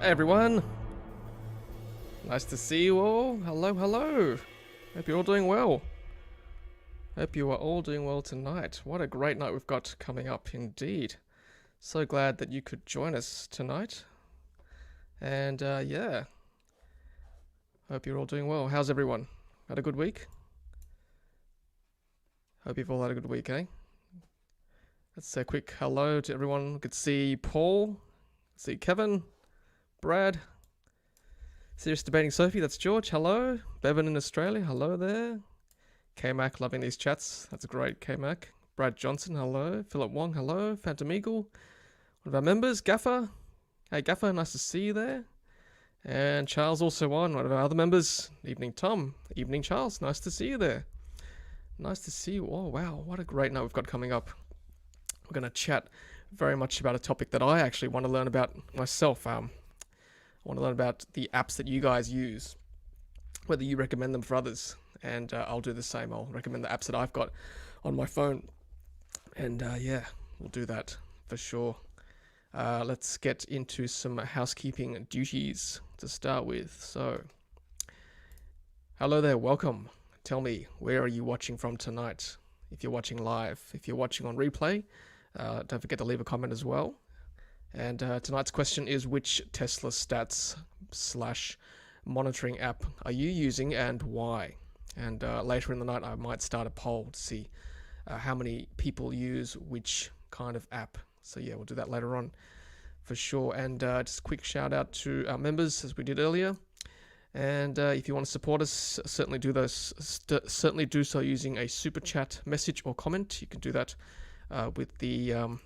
Hey everyone, nice to see you all. Hello, hello. Hope you're all doing well. Hope you are all doing well tonight. What a great night we've got coming up indeed. So glad that you could join us tonight. And yeah, hope you're all doing well. How's everyone? Had a good week? Hope you've all had a good week, eh? Let's say a quick hello to everyone. Good to see Paul, see Kevin, Brad, Serious Debating Sophie, that's George, hello. Bevan in Australia, hello there. K-Mac, loving these chats, that's great, K-Mac. Brad Johnson, hello. Philip Wong, hello. Phantom Eagle, one of our members, Gaffer. Hey Gaffer, nice to see you there. And Charles also on, one of our other members. Evening Tom, evening Charles, nice to see you there. Nice to see you. Oh wow, what a great night we've got coming up. We're going to chat very much about a topic that I actually want to learn about myself. I want to learn about the apps that you guys use, whether you recommend them for others, and I'll do the same. I'll recommend the apps that I've got on my phone, and yeah, we'll do that for sure. Let's get into some housekeeping duties to start with. So, hello there, welcome. Tell me, where are you watching from tonight? If you're watching live, if you're watching on replay, don't forget to leave a comment as well. And tonight's question is, which Tesla stats / monitoring app are you using and why? And later in the night I might start a poll to see how many people use which kind of app. So yeah, we'll do that later on for sure. And just a quick shout out to our members, as we did earlier. And if you want to support us, certainly certainly do so using a super chat message or comment. You can do that with the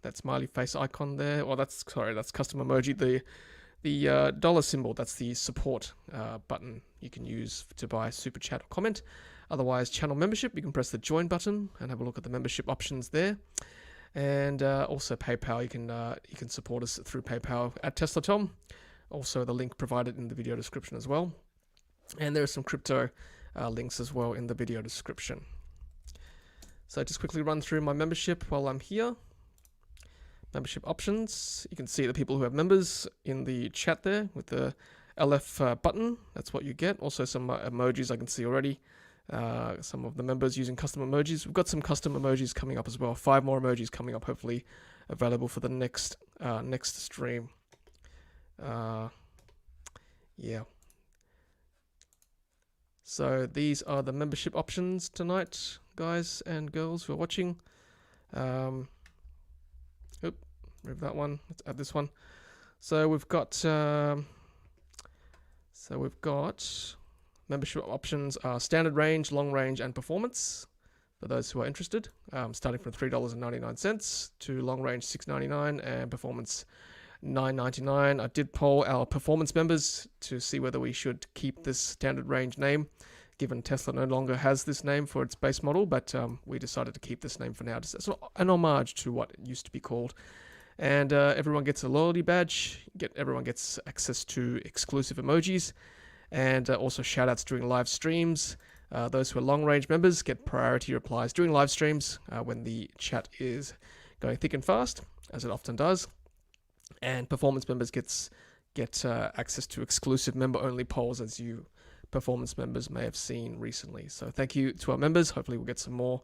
that smiley face icon there, or that's custom emoji. The dollar symbol, that's the support button you can use to buy super chat or comment. Otherwise, channel membership, you can press the join button and have a look at the membership options there. And also PayPal, you can support us through PayPal at Tesla Tom. Also the link provided in the video description as well. And there are some crypto links as well in the video description. So just quickly run through my membership while I'm here. Membership options. You can see the people who have members in the chat there with the LF button. That's what you get. Also some emojis I can see already. Some of the members using custom emojis. We've got some custom emojis coming up as well. 5 more emojis coming up, hopefully available for the next stream. Yeah. So these are the membership options tonight, guys and girls who are watching. Move that one. Let's add this one. So we've got membership options are standard range, long range, and performance. For those who are interested, starting from $3.99 to long range $6.99 and performance $9.99. I did poll our performance members to see whether we should keep this standard range name, given Tesla no longer has this name for its base model, but we decided to keep this name for now. It's an homage to what it used to be called. And everyone gets a loyalty badge. Everyone gets access to exclusive emojis, and also shoutouts during live streams. Those who are long-range members get priority replies during live streams when the chat is going thick and fast, as it often does. And performance members get access to exclusive member-only polls, as you performance members may have seen recently. So thank you to our members. Hopefully we'll get some more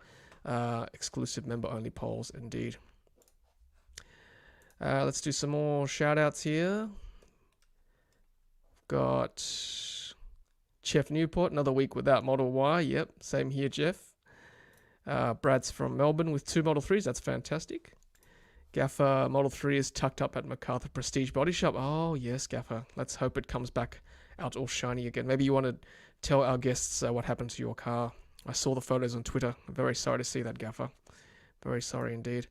exclusive member-only polls indeed. Let's do some more shout-outs here. Got Jeff Newport, another week without Model Y. Yep, same here, Jeff. Brad's from Melbourne with 2 Model 3s. That's fantastic. Gaffer, Model 3 is tucked up at MacArthur Prestige Body Shop. Oh, yes, Gaffer. Let's hope it comes back out all shiny again. Maybe you want to tell our guests what happened to your car. I saw the photos on Twitter. I'm very sorry to see that, Gaffer. Very sorry indeed.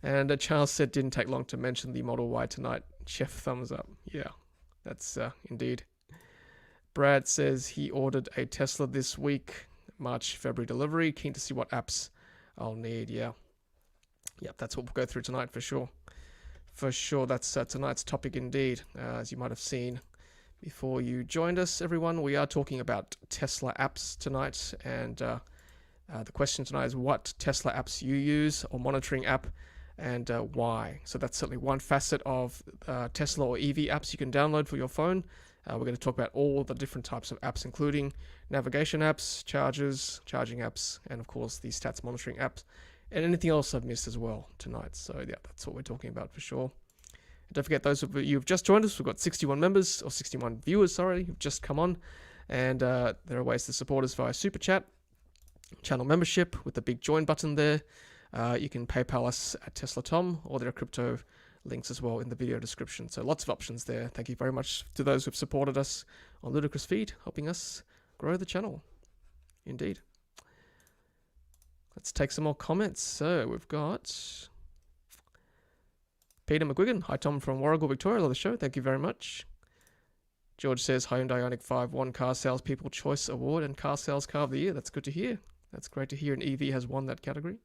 And Charles said didn't take long to mention the Model Y tonight. Chef thumbs up. Yeah, that's indeed. Brad says he ordered a Tesla this week, March, February delivery. Keen to see what apps I'll need. Yeah. Yep, that's what we'll go through tonight for sure. For sure, that's tonight's topic indeed. As you might have seen before you joined us, everyone, we are talking about Tesla apps tonight. And the question tonight is what Tesla apps you use or monitoring app and why. So that's certainly one facet of Tesla or EV apps you can download for your phone. We're going to talk about all the different types of apps, including navigation apps, chargers, charging apps, and of course the stats monitoring apps, and anything else I've missed as well tonight. So yeah, that's what we're talking about for sure. And don't forget, those of you who've just joined us, we've got 61 members, or 61 viewers, sorry, who've just come on. And there are ways to support us via Super Chat, channel membership with the big join button there. You can PayPal us at Tesla Tom, or there are crypto links as well in the video description. So lots of options there. Thank you very much to those who've supported us on Ludicrous Feed, helping us grow the channel. Indeed. Let's take some more comments. So we've got Peter McGuigan. Hi Tom from Warragul, Victoria. Love the show. Thank you very much. George says Hyundai Ioniq 5 won Car Salespeople Choice Award and Car Sales Car of the Year. That's good to hear. That's great to hear. An EV has won that category.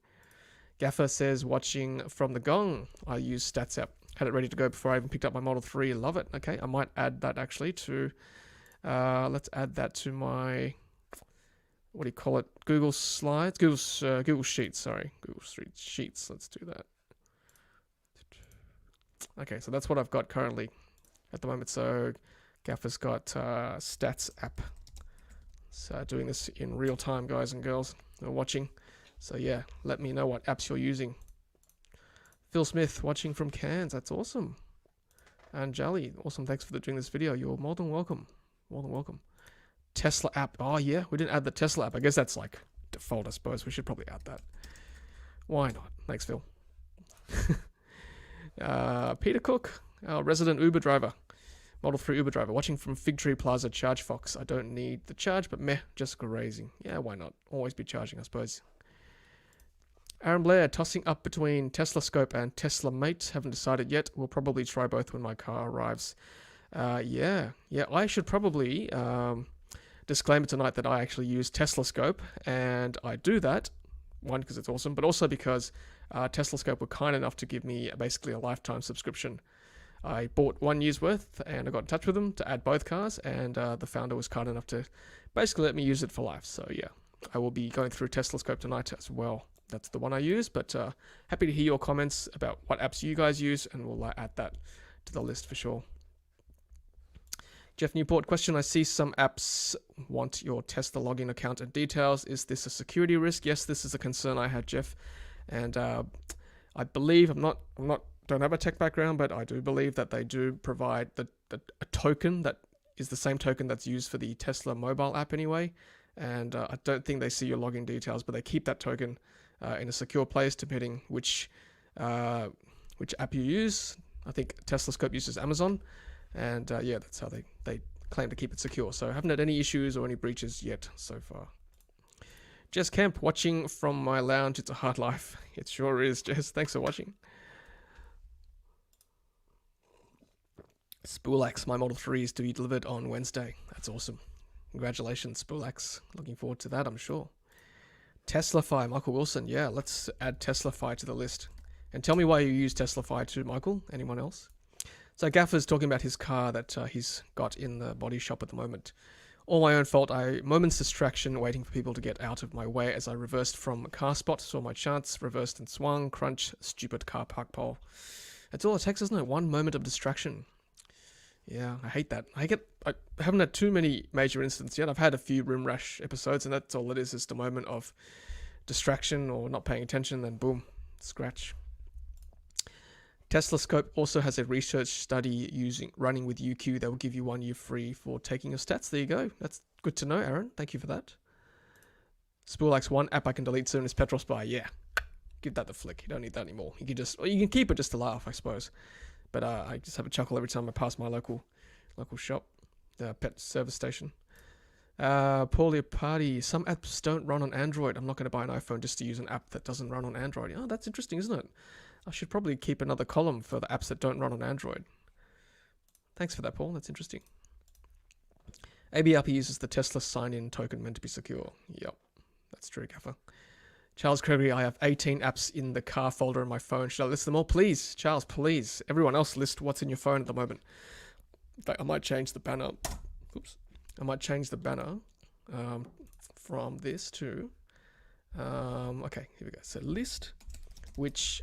Gaffer says, watching from the gong. I use Stats app. Had it ready to go before I even picked up my Model 3. Love it. Okay, I might add that actually to, let's add that to my, what do you call it? Google Slides? Google Sheets, sorry. Google Sheets. Let's do that. Okay, so that's what I've got currently at the moment. So Gaffer's got Stats app. So doing this in real time, guys and girls who are watching. So yeah, let me know what apps you're using. Phil Smith watching from Cairns. That's awesome. And Jolly, awesome. Thanks for doing this video. You're more than welcome. More than welcome. Tesla app. Oh yeah, we didn't add the Tesla app. I guess that's like default, I suppose. We should probably add that. Why not? Thanks, Phil. Peter Cook, our resident Uber driver. Model 3 Uber driver. Watching from Fig Tree Plaza, Charge Fox. I don't need the charge, but meh, just grazing. Yeah, why not? Always be charging, I suppose. Aaron Blair, tossing up between Tesla Scope and Tesla Mate. Haven't decided yet. We'll probably try both when my car arrives. Yeah, I should probably disclaimer tonight that I actually use Tesla Scope, and I do that, one, because it's awesome, but also because Tesla Scope were kind enough to give me basically a lifetime subscription. I bought 1 year's worth, and I got in touch with them to add both cars, and the founder was kind enough to basically let me use it for life. So yeah, I will be going through Tesla Scope tonight as well. That's the one I use, but happy to hear your comments about what apps you guys use, and we'll add that to the list for sure. Jeff Newport, question, I see some apps want your Tesla login account and details. Is this a security risk? Yes, this is a concern I had, Jeff. And I believe, don't have a tech background, but I do believe that they do provide a token that is the same token that's used for the Tesla mobile app anyway. And I don't think they see your login details, but they keep that token in a secure place depending which app you use. I think Tesla Scope uses Amazon, and yeah, that's how they claim to keep it secure. So I haven't had any issues or any breaches yet so far. Jess Kemp, watching from my lounge. It's a hard life. It sure is, Jess. Thanks for watching. Spoolax, my Model 3 is to be delivered on Wednesday. That's awesome. Congratulations, Spoolax. Looking forward to that, I'm sure. Teslafy, Michael Wilson. Yeah, let's add Teslafy to the list. And tell me why you use Teslafy too, Michael. Anyone else? So Gaffer's talking about his car that he's got in the body shop at the moment. All my own fault. Moment's distraction waiting for people to get out of my way as I reversed from car spot, saw my chance, reversed and swung, crunch, stupid car park pole. That's all it takes, isn't it? One moment of distraction. Yeah, I hate that. I haven't had too many major incidents yet. I've had a few room rash episodes, and that's all it is the moment of distraction or not paying attention, then boom, scratch. Tesla Scope also has a research study running with UQ that will give you 1 year free for taking your stats. There you go. That's good to know, Aaron. Thank you for that. Spoolax, one app I can delete soon is Petrol Spy. Yeah, give that the flick. You don't need that anymore. You can keep it just to laugh, I suppose. But I just have a chuckle every time I pass my local shop, the pet service station. Paulie Party, some apps don't run on Android. I'm not going to buy an iPhone just to use an app that doesn't run on Android. Oh, that's interesting, isn't it? I should probably keep another column for the apps that don't run on Android. Thanks for that, Paul. That's interesting. ABRP uses the Tesla sign-in token meant to be secure. Yep, that's true, Gaffer. Charles Gregory, I have 18 apps in the car folder on my phone. Should I list them all? Please, Charles, please. Everyone else list what's in your phone at the moment. In fact, I might change the banner. Oops. I might change the banner from this to... okay, here we go. So list which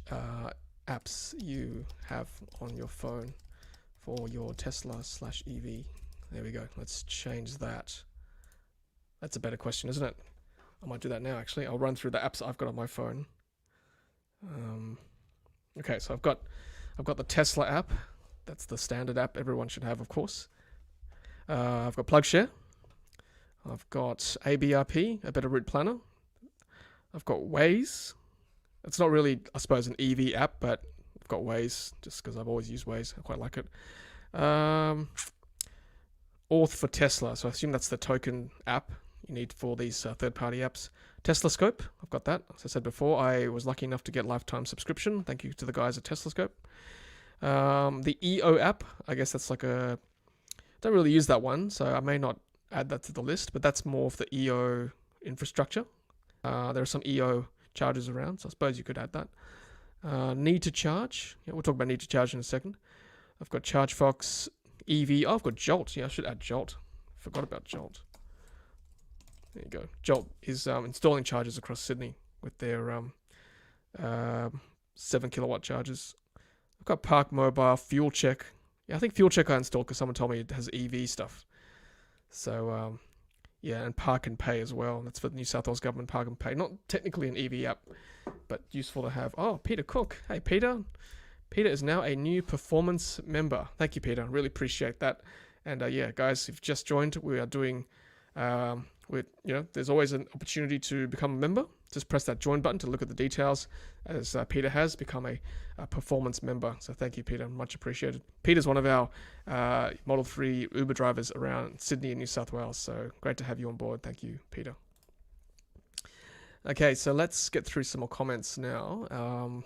apps you have on your phone for your Tesla/EV. There we go. Let's change that. That's a better question, isn't it? I might do that now, actually. I'll run through the apps I've got on my phone. Okay, so I've got the Tesla app. That's the standard app everyone should have, of course. I've got PlugShare. I've got ABRP, a better route planner. I've got Waze. It's not really, I suppose, an EV app, but I've got Waze just because I've always used Waze. I quite like it. Auth for Tesla. So I assume that's the token app you need for these third-party apps. Tesla Scope. I've got that. As I said before, I was lucky enough to get lifetime subscription. Thank you to the guys at Tesla Scope. The EO app. I guess that's like a... Don't really use that one, so I may not add that to the list, but that's more of the EO infrastructure. There are some EO chargers around, so I suppose you could add that. Need to charge. Yeah, we'll talk about need to charge in a second. I've got ChargeFox, EV. Oh, I've got Jolt. Yeah, I should add Jolt. Forgot about Jolt. There you go. Jolt is installing chargers across Sydney with their 7 kilowatt chargers. I've got Park Mobile, Fuel Check. Yeah, I think Fuel Check I installed because someone told me it has EV stuff. So, yeah, and Park and Pay as well. That's for the New South Wales Government, Park and Pay. Not technically an EV app, but useful to have. Oh, Peter Cook. Hey, Peter. Peter is now a new performance member. Thank you, Peter. Really appreciate that. And yeah, guys, if you've just joined, we are doing... there's always an opportunity to become a member. Just press that join button to look at the details, as Peter has become a performance member. So thank you, Peter. Much appreciated. Peter's one of our Model 3 Uber drivers around Sydney and New South Wales. So great to have you on board. Thank you, Peter. Okay, so let's get through some more comments now.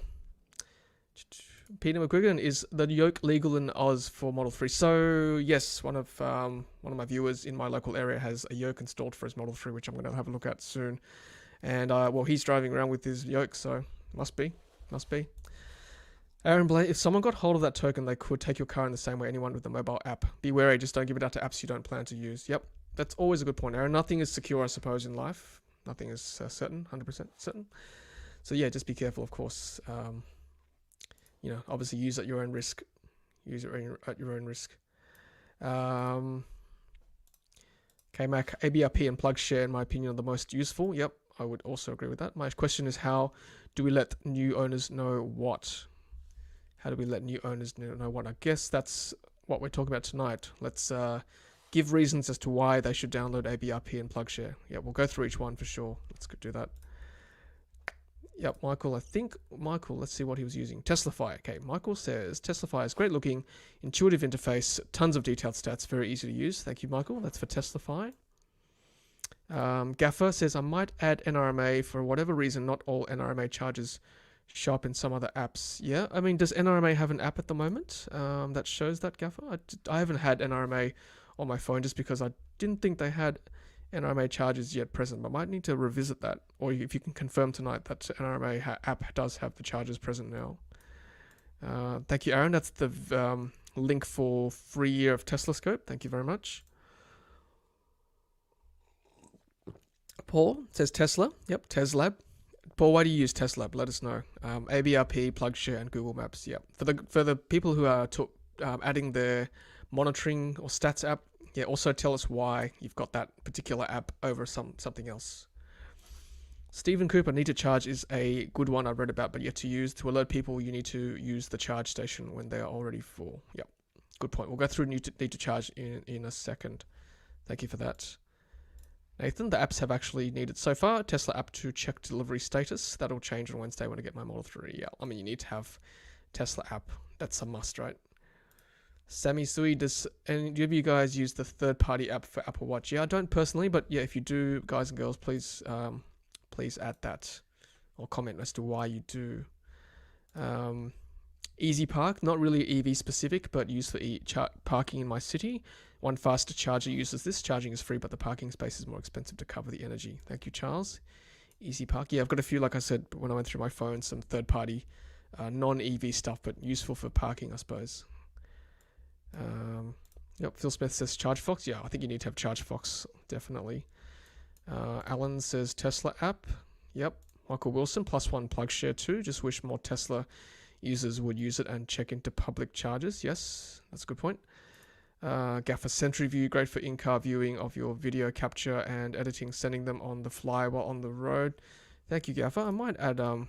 Peter McGuigan, is the yoke legal in Oz for Model 3? So yes, one of my viewers in my local area has a yoke installed for his Model 3, which I'm going to have a look at soon. And well, he's driving around with his yoke, so must be. Aaron Blay, if someone got hold of that token, they could take your car in the same way anyone with a mobile app. Be wary, just don't give it out to apps you don't plan to use. Yep, that's always a good point, Aaron. Nothing is secure, I suppose, in life. Nothing is certain, 100% certain. So yeah, just be careful, of course. Obviously use at your own risk. K-Mac, ABRP and PlugShare, in my opinion, are the most useful. Yep, I would also agree with that. My question is, how do we let new owners know what? How do we let new owners know what? I guess that's what we're talking about tonight. Let's give reasons as to why they should download ABRP and PlugShare. Yeah, we'll go through each one for sure. Let's go do that. Yep, Michael, let's see what he was using. Teslafy. Okay, Michael says, Teslafy is great looking, intuitive interface, tons of detailed stats, very easy to use. Thank you, Michael. That's for Teslafy. Gaffer says, I might add NRMA for whatever reason. Not all NRMA charges show up in some other apps. Yeah, I mean, does NRMA have an app at the moment that shows that, Gaffer? I haven't had NRMA on my phone just because I didn't think they had NRMA charges yet present, but might need to revisit that, or if you can confirm tonight that NRMA app does have the charges present now. Thank you, Aaron. That's the link for free year of Tesla Scope. Thank you very much. Paul says Tesla. Yep, Teslab. Paul, why do you use Teslab? Let us know. ABRP, PlugShare, and Google Maps. Yep. For the people who are adding their monitoring or stats app, yeah, also tell us why you've got that particular app over something else. Stephen Cooper, need to charge is a good one I've read about but yet to use. To alert people, you need to use the charge station when they are already full. Yep, good point. We'll go through need to charge in a second. Thank you for that. Nathan, the apps have actually needed so far. Tesla app to check delivery status. That'll change on Wednesday when I get my Model 3. Yeah, I mean, you need to have Tesla app. That's a must, right? Sammy Sui, do any of you guys use the third-party app for Apple Watch? Yeah, I don't personally, but yeah, if you do, guys and girls, please add that or comment as to why you do. Easy Park, not really EV specific, but used for parking in my city. One faster charger uses this. Charging is free, but the parking space is more expensive to cover the energy. Thank you, Charles. Easy Park. Yeah, I've got a few, like I said, when I went through my phone, some third-party non-EV stuff, but useful for parking, I suppose. Yep, Phil Smith says ChargeFox. Yeah, I think you need to have ChargeFox, definitely. Alan says Tesla app. Yep. Michael Wilson, +1 PlugShare 2. Just wish more Tesla users would use it and check into public charges. Yes, that's a good point. Gaffer Sentry View, great for in-car viewing of your video capture and editing, sending them on the fly while on the road. Thank you, Gaffer. I might add a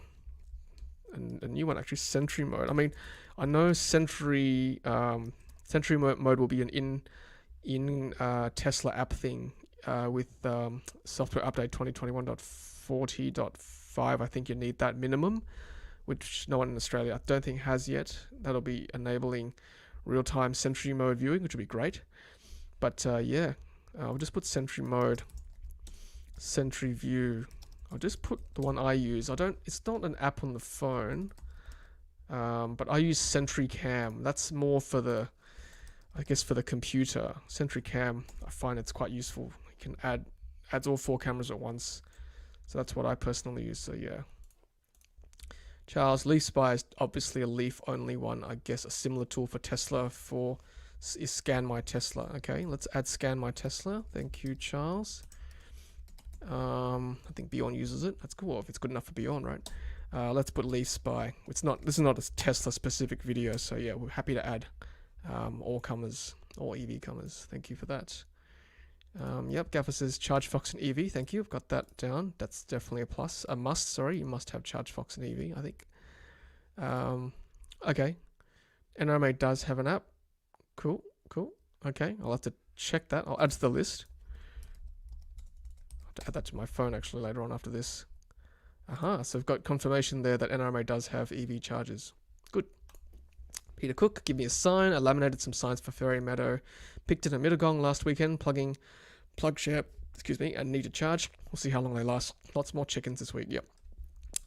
new one, actually, Sentry Mode. I mean, I know Sentry mode will be an in Tesla app thing with software update 2021.40.5. I think you need that minimum, which no one in Australia I don't think has yet. That'll be enabling real-time Sentry mode viewing, which would be great. But yeah, I'll just put Sentry mode, Sentry view. I'll just put the one I use. It's not an app on the phone, but I use Sentry Cam. That's more for I guess for the computer. Sentry Cam, I find it's quite useful. You can adds all 4 cameras at once. So that's what I personally use. So yeah. Charles, Leaf Spy is obviously a Leaf only one. I guess a similar tool for Tesla is Scan My Tesla. Okay, let's add Scan My Tesla. Thank you, Charles. I think Beyond uses it. That's cool if it's good enough for Beyond, right? Let's put Leaf Spy. This is not a Tesla specific video, so yeah, we're happy to add all comers, all EV comers. Thank you for that. Yep, Gaffer says ChargeFox and EV. Thank you. I've got that down. That's definitely a plus. A must. Sorry, you must have ChargeFox and EV, I think. Okay. NRMA does have an app. Cool. Okay, I'll have to check that. I'll add to the list. I'll have to add that to my phone actually later on after this. So I've got confirmation there that NRMA does have EV chargers. Good. Peter Cook, give me a sign. I laminated some signs for Fairy Meadow. Picked it at Mittagong last weekend, PlugShare, and need to charge. We'll see how long they last. Lots more chickens this week. Yep.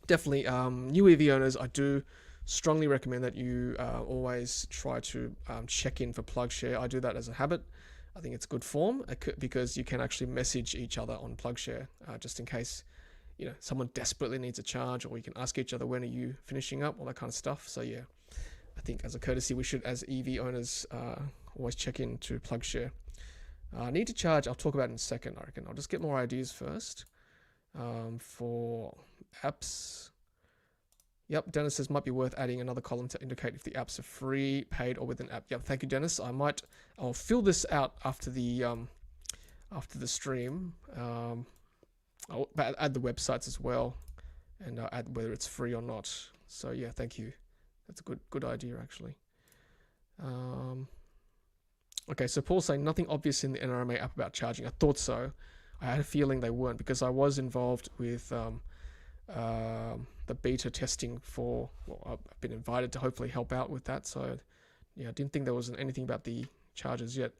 Definitely, new EV owners, I do strongly recommend that you always try to check in for PlugShare. I do that as a habit. I think it's good form because you can actually message each other on PlugShare just in case someone desperately needs a charge, or you can ask each other, when are you finishing up, all that kind of stuff. So yeah, I think as a courtesy, we should, as EV owners, always check in to PlugShare. Need to charge, I'll talk about it in a second, I reckon. I'll just get more ideas first. For apps. Yep, Dennis says might be worth adding another column to indicate if the apps are free, paid, or with an app. Yep, thank you, Dennis. I'll fill this out after the stream. I'll add the websites as well, and I'll add whether it's free or not. So yeah, thank you. That's a good idea actually. Okay, so Paul's saying nothing obvious in the NRMA app about charging. I thought so. I had a feeling they weren't because I was involved with the beta testing for. Well, I've been invited to hopefully help out with that. So yeah, I didn't think there was anything about the chargers yet.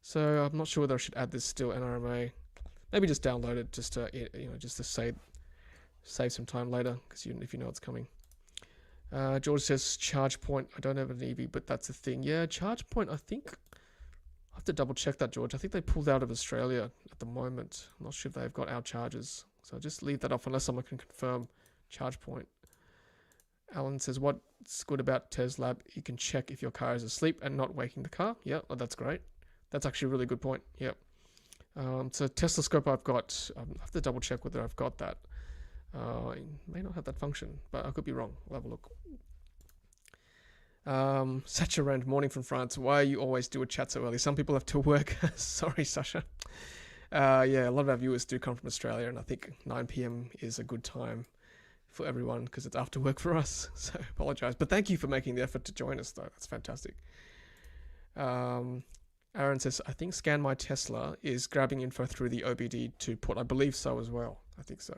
So I'm not sure whether I should add this still NRMA. Maybe just download it just to just to save some time later, because if you know it's coming. George says ChargePoint. I don't have an EV, but that's a thing. Yeah, ChargePoint. I think I have to double check that, George. I think they pulled out of Australia at the moment. I'm not sure if they've got our chargers, so just leave that off unless someone can confirm ChargePoint. Alan says, what's good about Tesla? You can check if your car is asleep and not waking the car. Yeah, well, that's great. That's actually a really good point. Yep. So Tesla Scope I've got. I have to double check whether I've got that. I may not have that function, but I could be wrong. We'll have a look. Sacha morning from France. Why you always do a chat so early? Some people have to work. Sorry, Sasha. Yeah, a lot of our viewers do come from Australia, and I think 9 p.m. is a good time for everyone because it's after work for us. So I apologize, but thank you for making the effort to join us, though. That's fantastic. Aaron says, I think Scan My Tesla is grabbing info through the OBD to put. I believe so as well. I think so.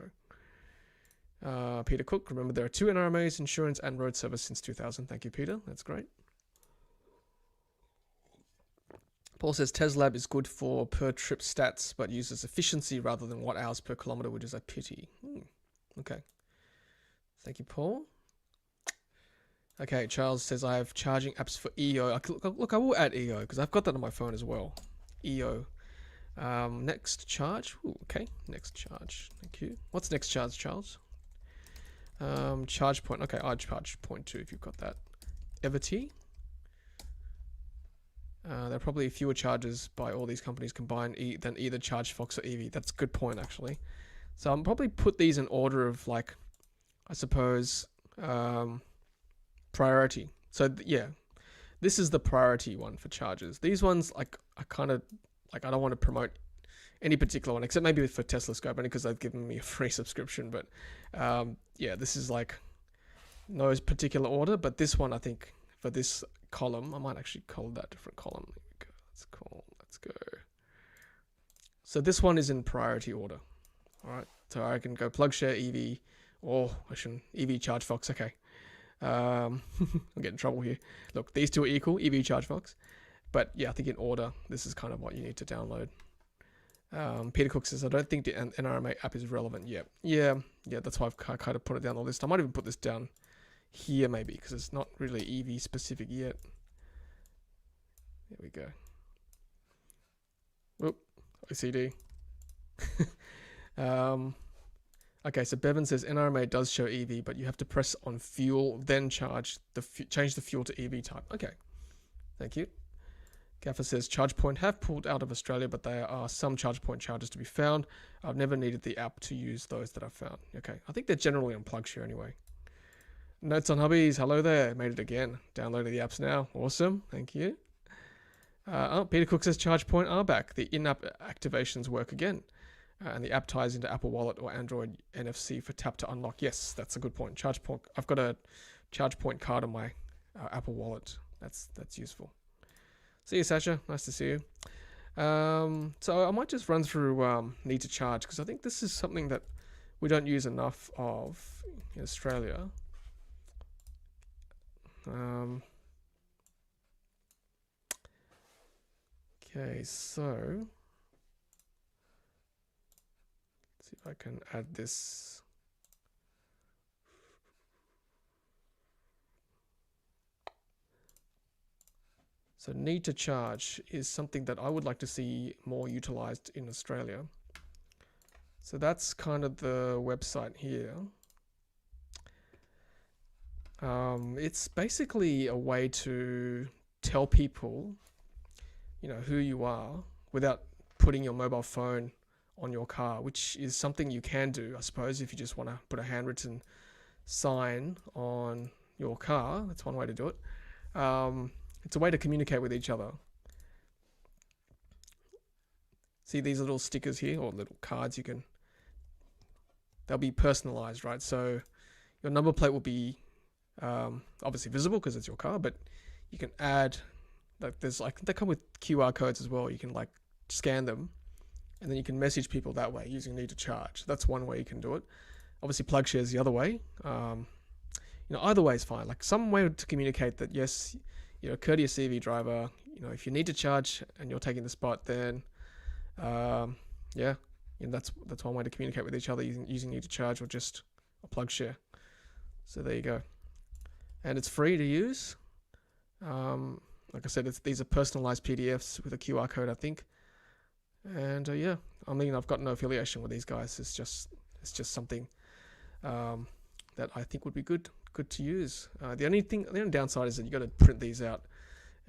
Peter Cook, remember there are 2 NRMAs, insurance and road service since 2000. Thank you, Peter. That's great. Paul says Tesla is good for per trip stats, but uses efficiency rather than watt hours per kilometer, which is a pity. Okay. Thank you, Paul. Okay, Charles says I have charging apps for EO. Look, I will add EO because I've got that on my phone as well. EO. Next charge. Ooh, okay, next charge. Thank you. What's next charge, Charles? Charge point. Okay, I'd charge point 2 if you've got that. Everty. There are probably fewer charges by all these companies combined than either ChargeFox or EV. That's a good point, actually. So I'll probably put these in order of, like, I suppose, priority. So yeah, this is the priority one for chargers. These ones, like, I kind of, like, I don't want to promote any particular one, except maybe for Tesla Scope, only because they've given me a free subscription. But yeah, this is like no particular order, but this one, I think, for this column, I might actually call that different column. Let's go. So this one is in priority order. All right, so I can go plug share EV, or I shouldn't, EV charge Fox. Okay. I'm getting in trouble here. Look, these two are equal, EV charge Fox. But yeah, I think in order, this is kind of what you need to download. Peter Cook says, I don't think the NRMA app is relevant yet. Yeah, that's why I've kind of put it down on the list. I might even put this down here maybe, because it's not really EV specific yet. There we go. Whoop, OCD. Okay, so Bevan says NRMA does show EV, but you have to press on fuel, then change the fuel to EV type. Okay, thank you. Gaffer says ChargePoint have pulled out of Australia, but there are some ChargePoint chargers to be found. I've never needed the app to use those that I've found. Okay, I think they're generally on PlugShare anyway. Notes on Hobbies, hello there. Made it again. Downloaded the apps now. Awesome, thank you. Peter Cook says ChargePoint are back. The in-app activations work again. And the app ties into Apple Wallet or Android NFC for tap to unlock. Yes, that's a good point. ChargePoint. I've got a ChargePoint card on my Apple Wallet. That's useful. See you, Sasha. Nice to see you. So I might just run through need to charge, because I think this is something that we don't use enough of in Australia. Okay, so let's see if I can add this. So need to charge is something that I would like to see more utilized in Australia. So that's kind of the website here. It's basically a way to tell people, you know, who you are without putting your mobile phone on your car, which is something you can do, I suppose, if you just want to put a handwritten sign on your car. That's one way to do it. It's a way to communicate with each other. See these little stickers here, or little cards they'll be personalized, right? So your number plate will be obviously visible because it's your car, but you can add, like, they come with QR codes as well. You can like scan them, and then you can message people that way using need to charge. That's one way you can do it. Obviously PlugShare is the other way. Either way is fine. Like some way to communicate that, yes, you're a courteous EV driver. If you need to charge and you're taking the spot, then that's one way to communicate with each other using need to charge or just a PlugShare. So there you go, and it's free to use. Like I said, these are personalized PDFs with a QR code, I think. And I've got no affiliation with these guys. It's just something that I think would be good to use. The only downside is that you got to print these out,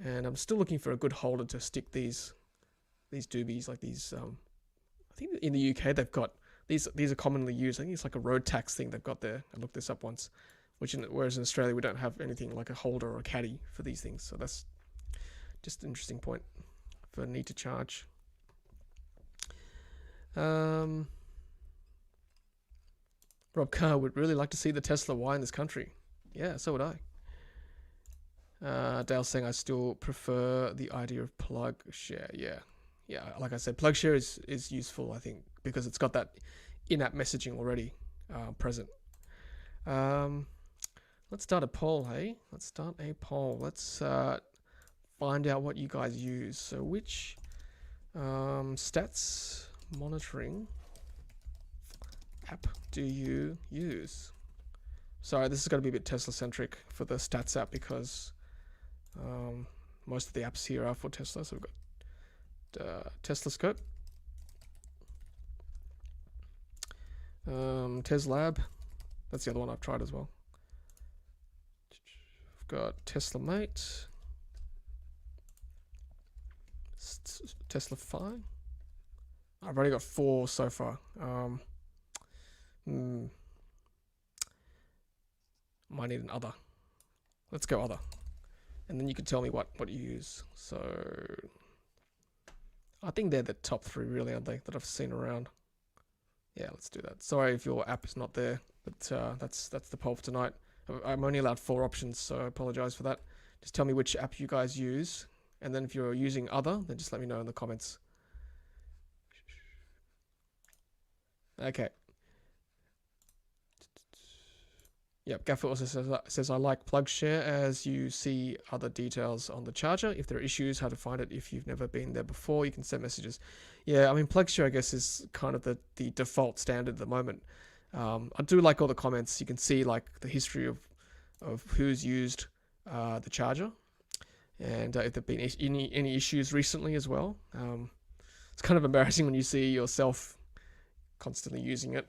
and I'm still looking for a good holder to stick these doobies, like these. I think in the UK they've got these are commonly used. I think it's like a road tax thing they've got there. I looked this up once, whereas in Australia we don't have anything like a holder or a caddy for these things. So that's just an interesting point for need to charge. Rob Carr would really like to see the Tesla Y in this country. Yeah, so would I. Dale saying I still prefer the idea of PlugShare. Yeah. Like I said, PlugShare is useful, I think, because it's got that in-app messaging already present. Let's start a poll, hey? Let's find out what you guys use. So which stats monitoring app do you use? Sorry, this is going to be a bit Tesla centric for the stats app, because most of the apps here are for Tesla. So we've got Tesla Scope, TesLab, that's the other one I've tried as well. We've got Tesla Mate, Tesla Fi. I've already got 4 so far. Might need another. Let's go other. And then you can tell me what you use. So I think they're the top 3 really, aren't they, that I've seen around. Yeah, let's do that. Sorry if your app is not there, but that's the poll for tonight. I'm only allowed 4 options, so I apologize for that. Just tell me which app you guys use, and then if you're using other, then just let me know in the comments. Okay. Yep, Gaffer also says I like PlugShare as you see other details on the charger. If there are issues, how to find it. If you've never been there before, you can send messages. Yeah, I mean, PlugShare, I guess, is kind of the default standard at the moment. I do like all the comments. You can see like the history of who's used the charger, and if there've been any issues recently as well. It's kind of embarrassing when you see yourself constantly using it.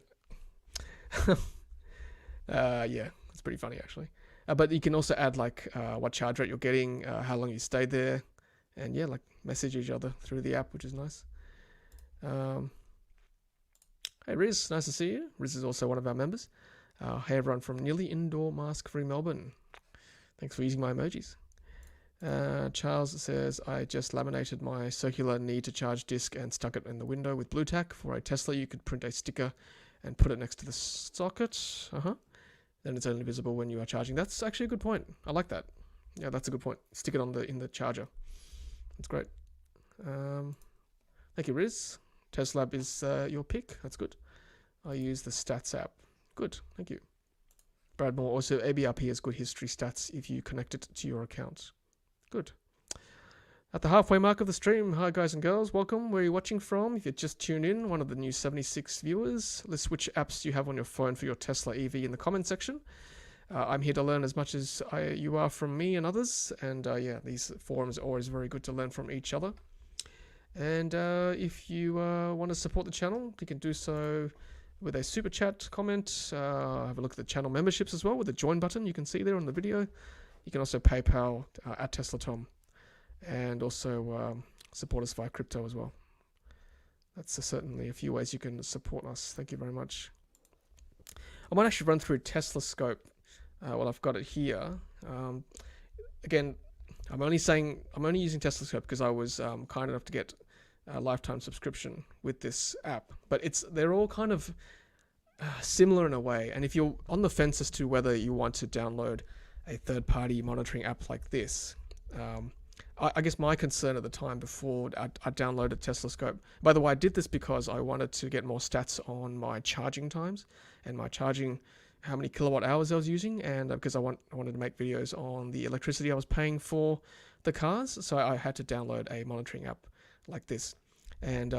Yeah, it's pretty funny actually. But you can also add like what charge rate you're getting, how long you stayed there, and yeah, like message each other through the app, which is nice. Hey Riz, nice to see you. Riz is also one of our members. Hey everyone from nearly indoor mask-free Melbourne. Thanks for using my emojis. Charles says, I just laminated my circular need to charge disc and stuck it in the window with blue tack. For a Tesla, you could print a sticker and put it next to the socket. Then it's only visible when you are charging. That's actually a good point. I like that. Yeah, that's a good point. Stick it in the charger. That's great. Thank you, Riz. TeslaLab is your pick. That's good. I use the stats app. Good. Thank you. Brad Moore also, ABRP has good history stats if you connect it to your account. Good. At the halfway mark of the stream, hi guys and girls, welcome. Where are you watching from? If you just tuned in, one of the new 76 viewers, list which apps you have on your phone for your Tesla EV in the comment section. I'm here to learn as much as you are from me and others, and yeah, these forums are always very good to learn from each other. And if you want to support the channel, you can do so with a super chat comment. Have a look at the channel memberships as well with the join button you can see there on the video. You can also PayPal at TeslaTom, and also support us via crypto as well. That's certainly a few ways you can support us. Thank you very much. I might actually run through Tesla Scope while I've got it here. Again, I'm only using Tesla Scope because I was kind enough to get a lifetime subscription with this app. But they're all kind of similar in a way. And if you're on the fence as to whether you want to download a third-party monitoring app like this, I guess my concern at the time before I downloaded Tesla Scope. By the way, I did this because I wanted to get more stats on my charging times and my charging, how many kilowatt hours I was using, and because I wanted to make videos on the electricity I was paying for the cars. So I had to download a monitoring app like this. And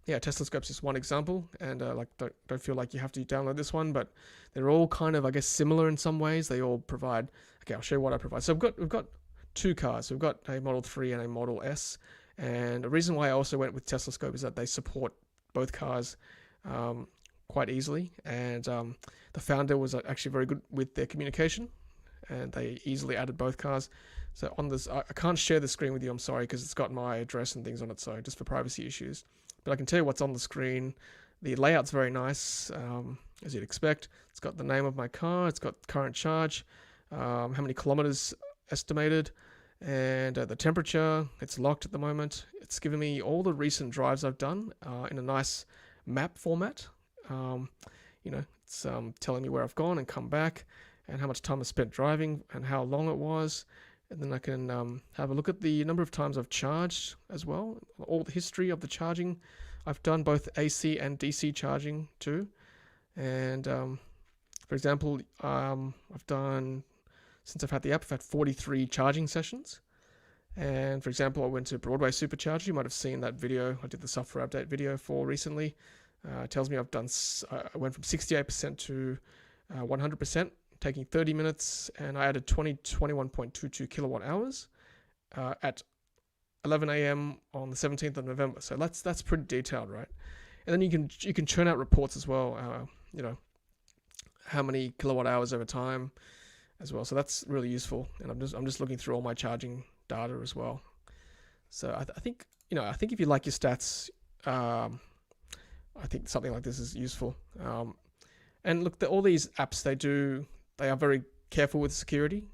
yeah, Tesla Scope's just one example, and like don't feel like you have to download this one, but they're all kind of, I guess, similar in some ways. They all provide. Okay, I'll show you what I provide. So we've got 2 cars. We've got a Model 3 and a Model S. And the reason why I also went with Tesla Scope is that they support both cars quite easily. And the founder was actually very good with their communication, and they easily added both cars. So on this, I can't share the screen with you, I'm sorry, because it's got my address and things on it, so just for privacy issues. But I can tell you what's on the screen. The layout's very nice, as you'd expect. It's got the name of my car, it's got current charge, how many kilometers estimated, and the temperature. It's locked at the moment. It's given me all the recent drives I've done in a nice map format. You know, it's telling me where I've gone and come back, and how much time I spent driving and how long it was. And then I can have a look at the number of times I've charged as well, all the history of the charging. I've done both AC and DC charging too. And for example, I've done, since I've had the app, I've had 43 charging sessions. And for example, I went to Broadway Supercharger. You might have seen that video. I did the software update video for recently. It tells me I went from 68% to 100%. Taking 30 minutes, and I added 21.22 kilowatt hours at 11 a.m. on the 17th of November. So that's pretty detailed, right? And then you can churn out reports as well. You know, how many kilowatt hours over time as well. So that's really useful. And I'm just looking through all my charging data as well. So I think if you like your stats, I think something like this is useful. And look, all these apps they are very careful with security.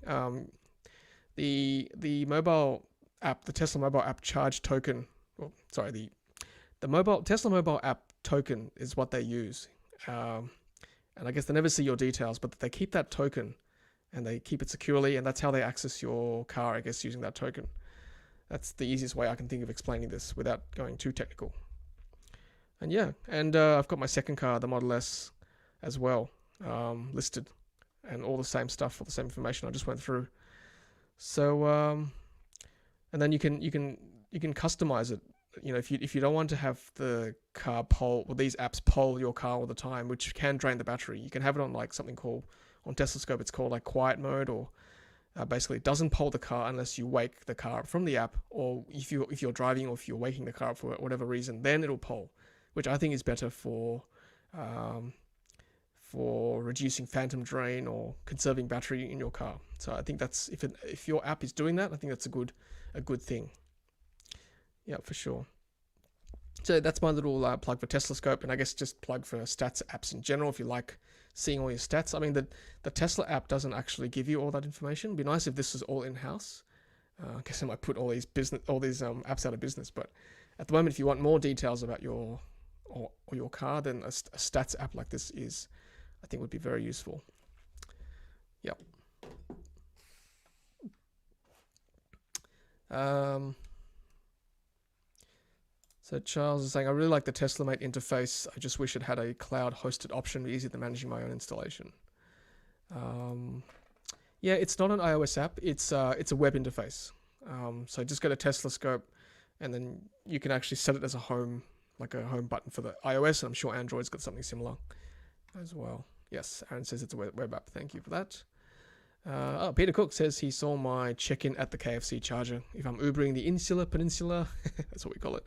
the mobile app, the Tesla mobile app charge token. Well, sorry, the mobile Tesla mobile app token is what they use, and I guess they never see your details, but they keep that token and they keep it securely, and that's how they access your car, I guess, using that token. That's the easiest way I can think of explaining this without going too technical. And yeah, and I've got my second car, the Model S, as well, listed, and all the same stuff, all the same information I just went through. So, and then you can customize it. You know, if you don't want to have the car poll, or these apps poll your car all the time, which can drain the battery, you can have it on like something called, on Tesla Scope, it's called like quiet mode, or basically it doesn't poll the car unless you wake the car up from the app, or if you're driving, or if you're waking the car up for whatever reason, then it'll poll, which I think is better for reducing phantom drain or conserving battery in your car. So I think that's, if your app is doing that, I think that's a good thing. Yeah, for sure. So that's my little plug for Tesla Scope, and I guess just plug for stats apps in general if you like seeing all your stats. I mean, the Tesla app doesn't actually give you all that information. It'd be nice if this was all in-house. I guess I might put all these apps out of business, but at the moment, if you want more details about your car, then a stats app like this I think would be very useful. Yep. So Charles is saying, I really like the Tesla Mate interface. I just wish it had a cloud hosted option, easier than managing my own installation. Yeah, it's not an iOS app. It's a web interface. So just go to Tesla Scope, and then you can actually set it as a home, like a home button for the iOS. And I'm sure Android's got something similar as well. Yes, Aaron says it's a web app. Thank you for that. Peter Cook says he saw my check-in at the KFC charger. If I'm Ubering the Insular Peninsula, that's what we call it,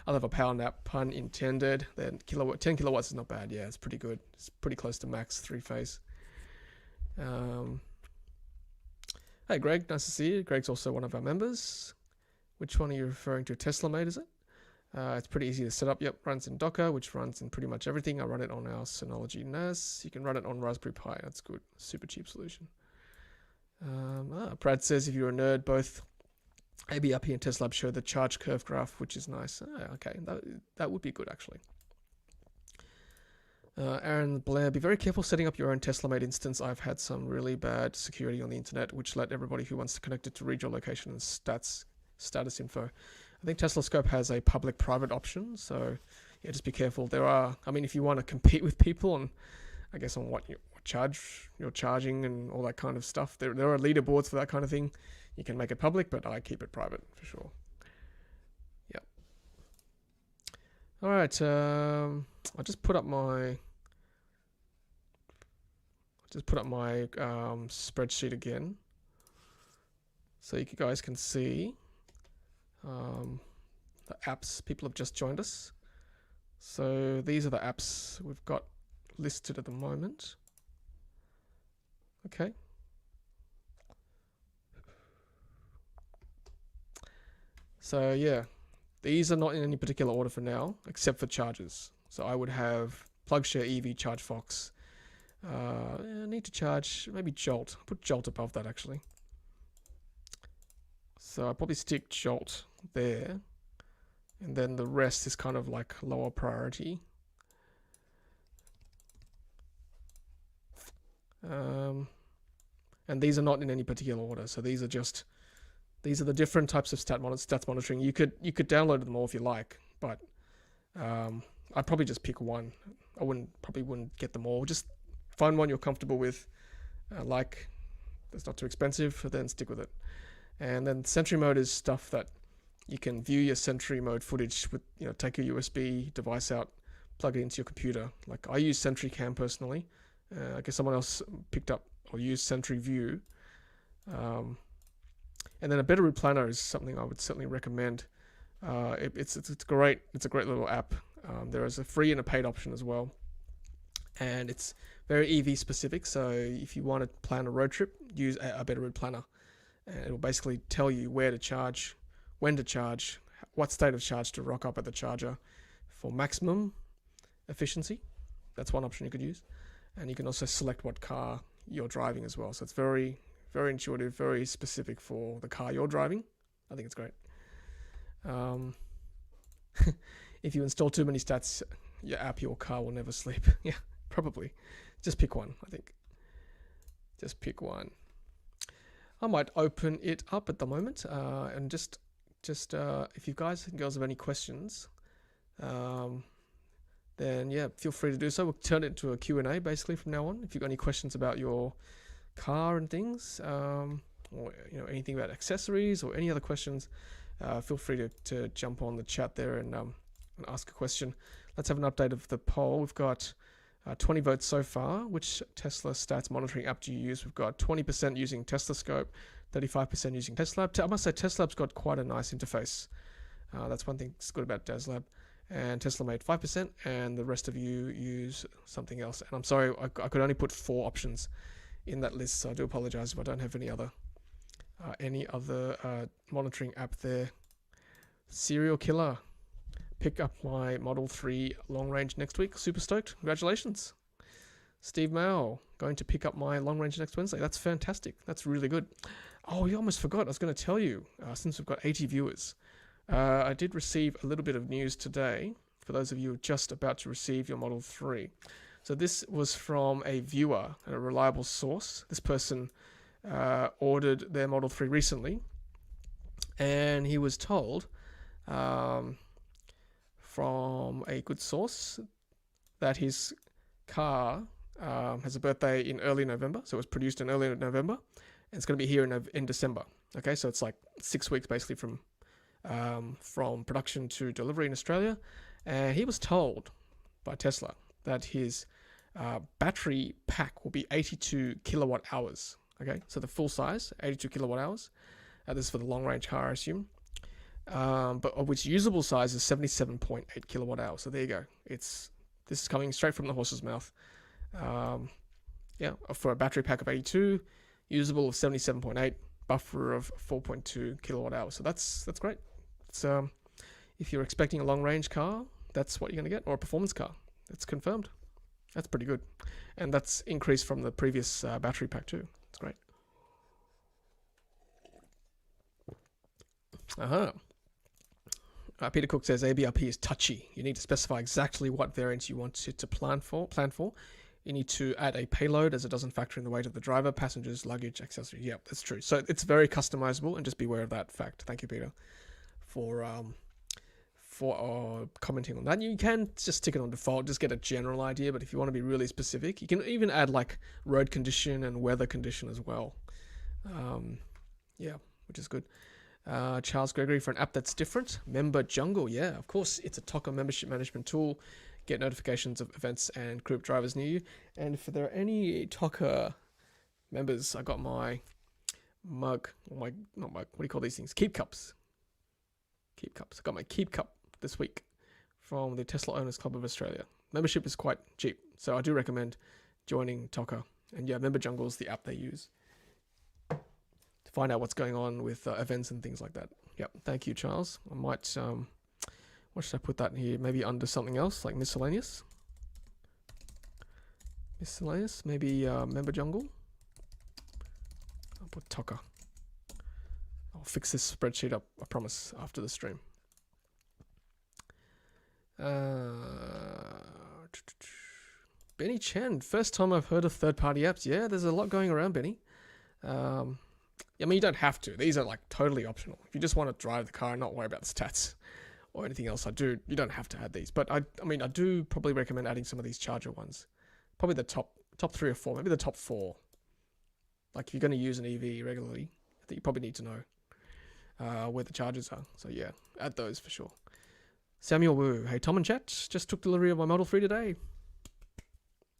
I'll have a power nap, pun intended. Then 10 kilowatts is not bad. Yeah, it's pretty good. It's pretty close to max 3-phase. Hey, Greg, nice to see you. Greg's also one of our members. Which one are you referring to? Tesla Mate, is it? It's pretty easy to set up. Yep, runs in Docker, which runs in pretty much everything. I run it on our Synology NAS. You can run it on Raspberry Pi. That's good. Super cheap solution. Brad says, if you're a nerd, both ABRP and Tesla Lab show the charge curve graph, which is nice. Okay, that would be good, actually. Aaron Blair, be very careful setting up your own Tesla Mate instance. I've had some really bad security on the internet, which let everybody who wants to connect it to read your location and status info. I think Tesla Scope has a public-private option, so yeah, just be careful. There are, I mean, if you want to compete with people on, I guess, on what you're charging and all that kind of stuff, there are leaderboards for that kind of thing. You can make it public, but I keep it private for sure. Yep. All right. I'll just put up my spreadsheet again, so you guys can see the apps. People have just joined us, so these are the apps we've got listed at the moment. Okay. So yeah, these are not in any particular order for now, except for chargers. So I would have PlugShare, EV, ChargeFox. I need to charge maybe Jolt. I'll put Jolt above that actually. So I'll probably stick Jolt there, and then the rest is kind of like lower priority. And these are not in any particular order. So these are the different types of stats monitoring. You could download them all if you like, but I'd probably just pick one. I probably wouldn't get them all. Just find one you're comfortable with, like that's not too expensive, then stick with it. And then Sentry mode is stuff that you can view your Sentry mode footage with, take a USB device out, plug it into your computer. Like I use Sentry Cam personally. I guess someone else picked up or used Sentry View. And then a Better Route Planner is something I would certainly recommend. It's great. It's a great little app. There is a free and a paid option as well. And it's very EV specific. So if you want to plan a road trip, use a Better Route Planner. And it will basically tell you where to charge, when to charge, what state of charge to rock up at the charger for maximum efficiency. That's one option you could use. And you can also select what car you're driving as well. So it's very, Very intuitive, very specific for the car you're driving. I think it's great. If you install too many stats, your app, your car will never sleep. Yeah, probably. Just pick one, I think. Just pick one. I might open it up at the moment, and just if you guys and girls have any questions, then yeah, feel free to do so. We'll turn it into a Q&A basically from now on. If you've got any questions about your car and things, or anything about accessories or any other questions, feel free to jump on the chat there and ask a question. Let's have an update of the poll. We've got 20 votes so far. Which Tesla stats monitoring app do you use? We've got 20% using Tesla Scope, 35% using TeslaLab. I must say TeslaLab's got quite a nice interface. That's one thing that's good about TeslaLab. And Tesla made 5%, and the rest of you use something else. And I'm sorry, I could only put 4 options in that list, so I do apologize if I don't have any other monitoring app there. Serial killer. Pick up my Model 3 long range next week. Super stoked. Congratulations. Steve Mao, going to pick up my long range next Wednesday. That's fantastic. That's really good. Oh, you almost forgot. I was going to tell you, since we've got 80 viewers, I did receive a little bit of news today for those of you just about to receive your Model 3. So this was from a viewer, a reliable source. This person ordered their Model 3 recently, and he was told from a good source that his car has a birthday in early November. So it was produced in early November, and it's going to be here in December. Okay, so it's like 6 weeks basically from production to delivery in Australia. And he was told by Tesla that his battery pack will be 82 kilowatt hours. Okay, so the full size, 82 kilowatt hours. This is for the long range car, I assume. But of which usable size is 77.8 kilowatt hours. So there you go. This is coming straight from the horse's mouth. For a battery pack of 82, usable of 77.8, buffer of 4.2 kilowatt hours. So that's great. It's if you're expecting a long range car, that's what you're going to get, or a performance car. It's confirmed. That's pretty good, and that's increased from the previous battery pack too. It's great. Peter Cook says ABRP is touchy. You need to specify exactly what variants you want it to plan for. You need to add a payload as it doesn't factor in the weight of the driver, passengers, luggage, accessories. Yeah, that's true. So it's very customizable, and just beware of that fact. Thank you, Peter, for commenting on that. You can just stick it on default, just get a general idea, but if you want to be really specific, you can even add like road condition and weather condition as well. Which is good. Charles Gregory, for an app that's different, Member Jungle. Yeah, of course, it's a TOCA membership management tool. Get notifications of events and group drivers near you. And if there are any TOCA members, I got my mug, not mug, what do you call these things? Keep cups. I got my Keep Cup this week from the Tesla Owners Club of Australia. Membership is quite cheap, so I do recommend joining TOCA. And yeah, Member Jungle is the app they use to find out what's going on with events and things like that. Yep, thank you, Charles. I might, what should I put that in here? Maybe under something else, like miscellaneous? Maybe Member Jungle? I'll put TOCA. I'll fix this spreadsheet up, I promise, after the stream. Benny Chen, first time I've heard of third-party apps. Yeah, there's a lot going around, Benny. I mean, you don't have to. These are like totally optional. If you just want to drive the car and not worry about the stats or anything else, you don't have to add these. But I do probably recommend adding some of these charger ones. Probably the top 3 or 4, maybe the top 4. Like if you're going to use an EV regularly, I think you probably need to know where the chargers are. So yeah, add those for sure. Samuel Wu, hey Tom and chat, just took delivery of my Model 3 today.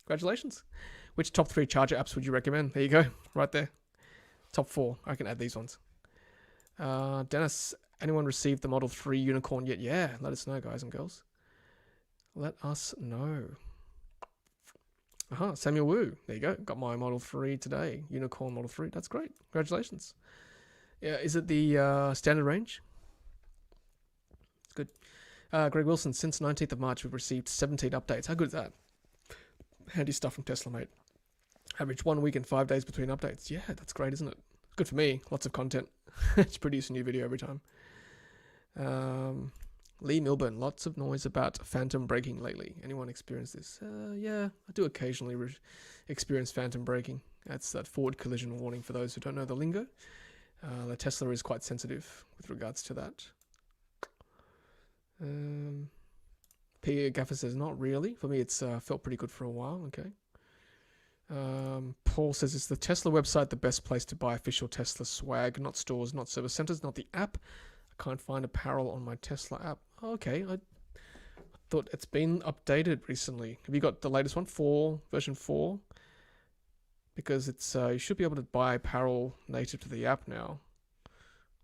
Congratulations. Which top 3 charger apps would you recommend? There you go, right there. Top 4, I can add these ones. Dennis, anyone received the Model 3 Unicorn yet? Yeah, let us know, guys and girls. Let us know. Samuel Wu, there you go. Got my Model 3 today. Unicorn Model 3, that's great. Congratulations. Yeah, is it the standard range? It's good. Greg Wilson, since 19th of March, we've received 17 updates. How good is that? Handy stuff from Tesla, mate. Average 1 week and 5 days between updates. Yeah, that's great, isn't it? Good for me. Lots of content. Just produce a new video every time. Lee Milburn, lots of noise about phantom braking lately. Anyone experience this? Yeah, I do occasionally experience phantom braking. That's that forward collision warning for those who don't know the lingo. The Tesla is quite sensitive with regards to that. P. Gaffer says, not really. For me, it's felt pretty good for a while. Okay. Paul says, is the Tesla website the best place to buy official Tesla swag? Not stores, not service centers, not the app. I can't find apparel on my Tesla app. Oh, okay, I thought it's been updated recently. Have you got the latest one, version 4? Because it's you should be able to buy apparel native to the app now.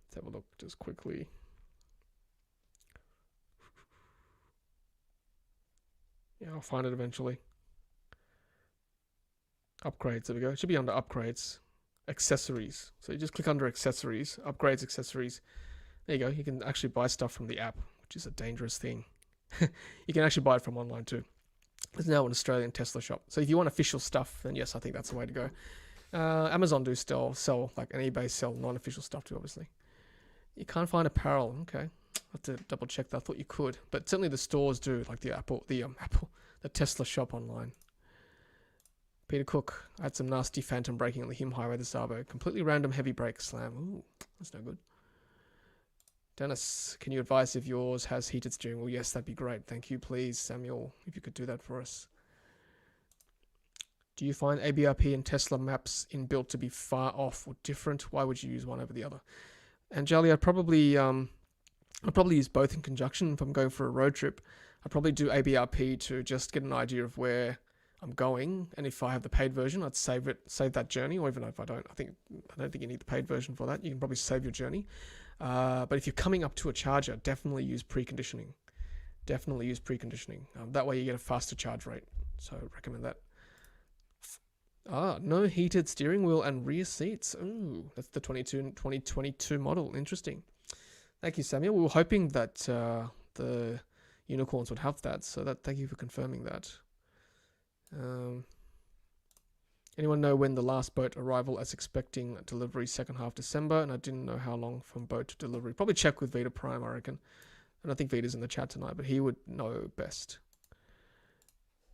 Let's have a look just quickly. Yeah, I'll find it eventually. Upgrades, there we go. It should be under upgrades. Accessories. So you just click under accessories, upgrades, accessories. There you go. You can actually buy stuff from the app, which is a dangerous thing. You can actually buy it from online too. There's now an Australian Tesla shop. So if you want official stuff, then yes, I think that's the way to go. Amazon do still sell, like, and eBay sell non-official stuff too, obviously. You can't find apparel. Okay. I have to double check that. I thought you could. But certainly the stores do, like the Tesla shop online. Peter Cook, I had some nasty phantom braking on the Hume Highway this Arbo. Completely random heavy brake slam. Ooh, that's no good. Dennis, can you advise if yours has heated steering wheel? Yes, that'd be great. Thank you, please, Samuel, if you could do that for us. Do you find ABRP and Tesla maps inbuilt to be far off or different? Why would you use one over the other? And Jolly, I'd probably use both in conjunction. If I'm going for a road trip, I'd probably do ABRP to just get an idea of where I'm going, and if I have the paid version, I'd save that journey. Or even if I don't, I don't think you need the paid version for that. You can probably save your journey. But if you're coming up to a charger, definitely use preconditioning. That way you get a faster charge rate. So I recommend that. No heated steering wheel and rear seats. Ooh, that's the 2022 model. Interesting. Thank you, Samuel. We were hoping that the unicorns would have that. So thank you for confirming that. Anyone know when the last boat arrival as expecting delivery second half December? And I didn't know how long from boat to delivery. Probably check with Vita Prime, I reckon. I don't think Vita's in the chat tonight, but he would know best.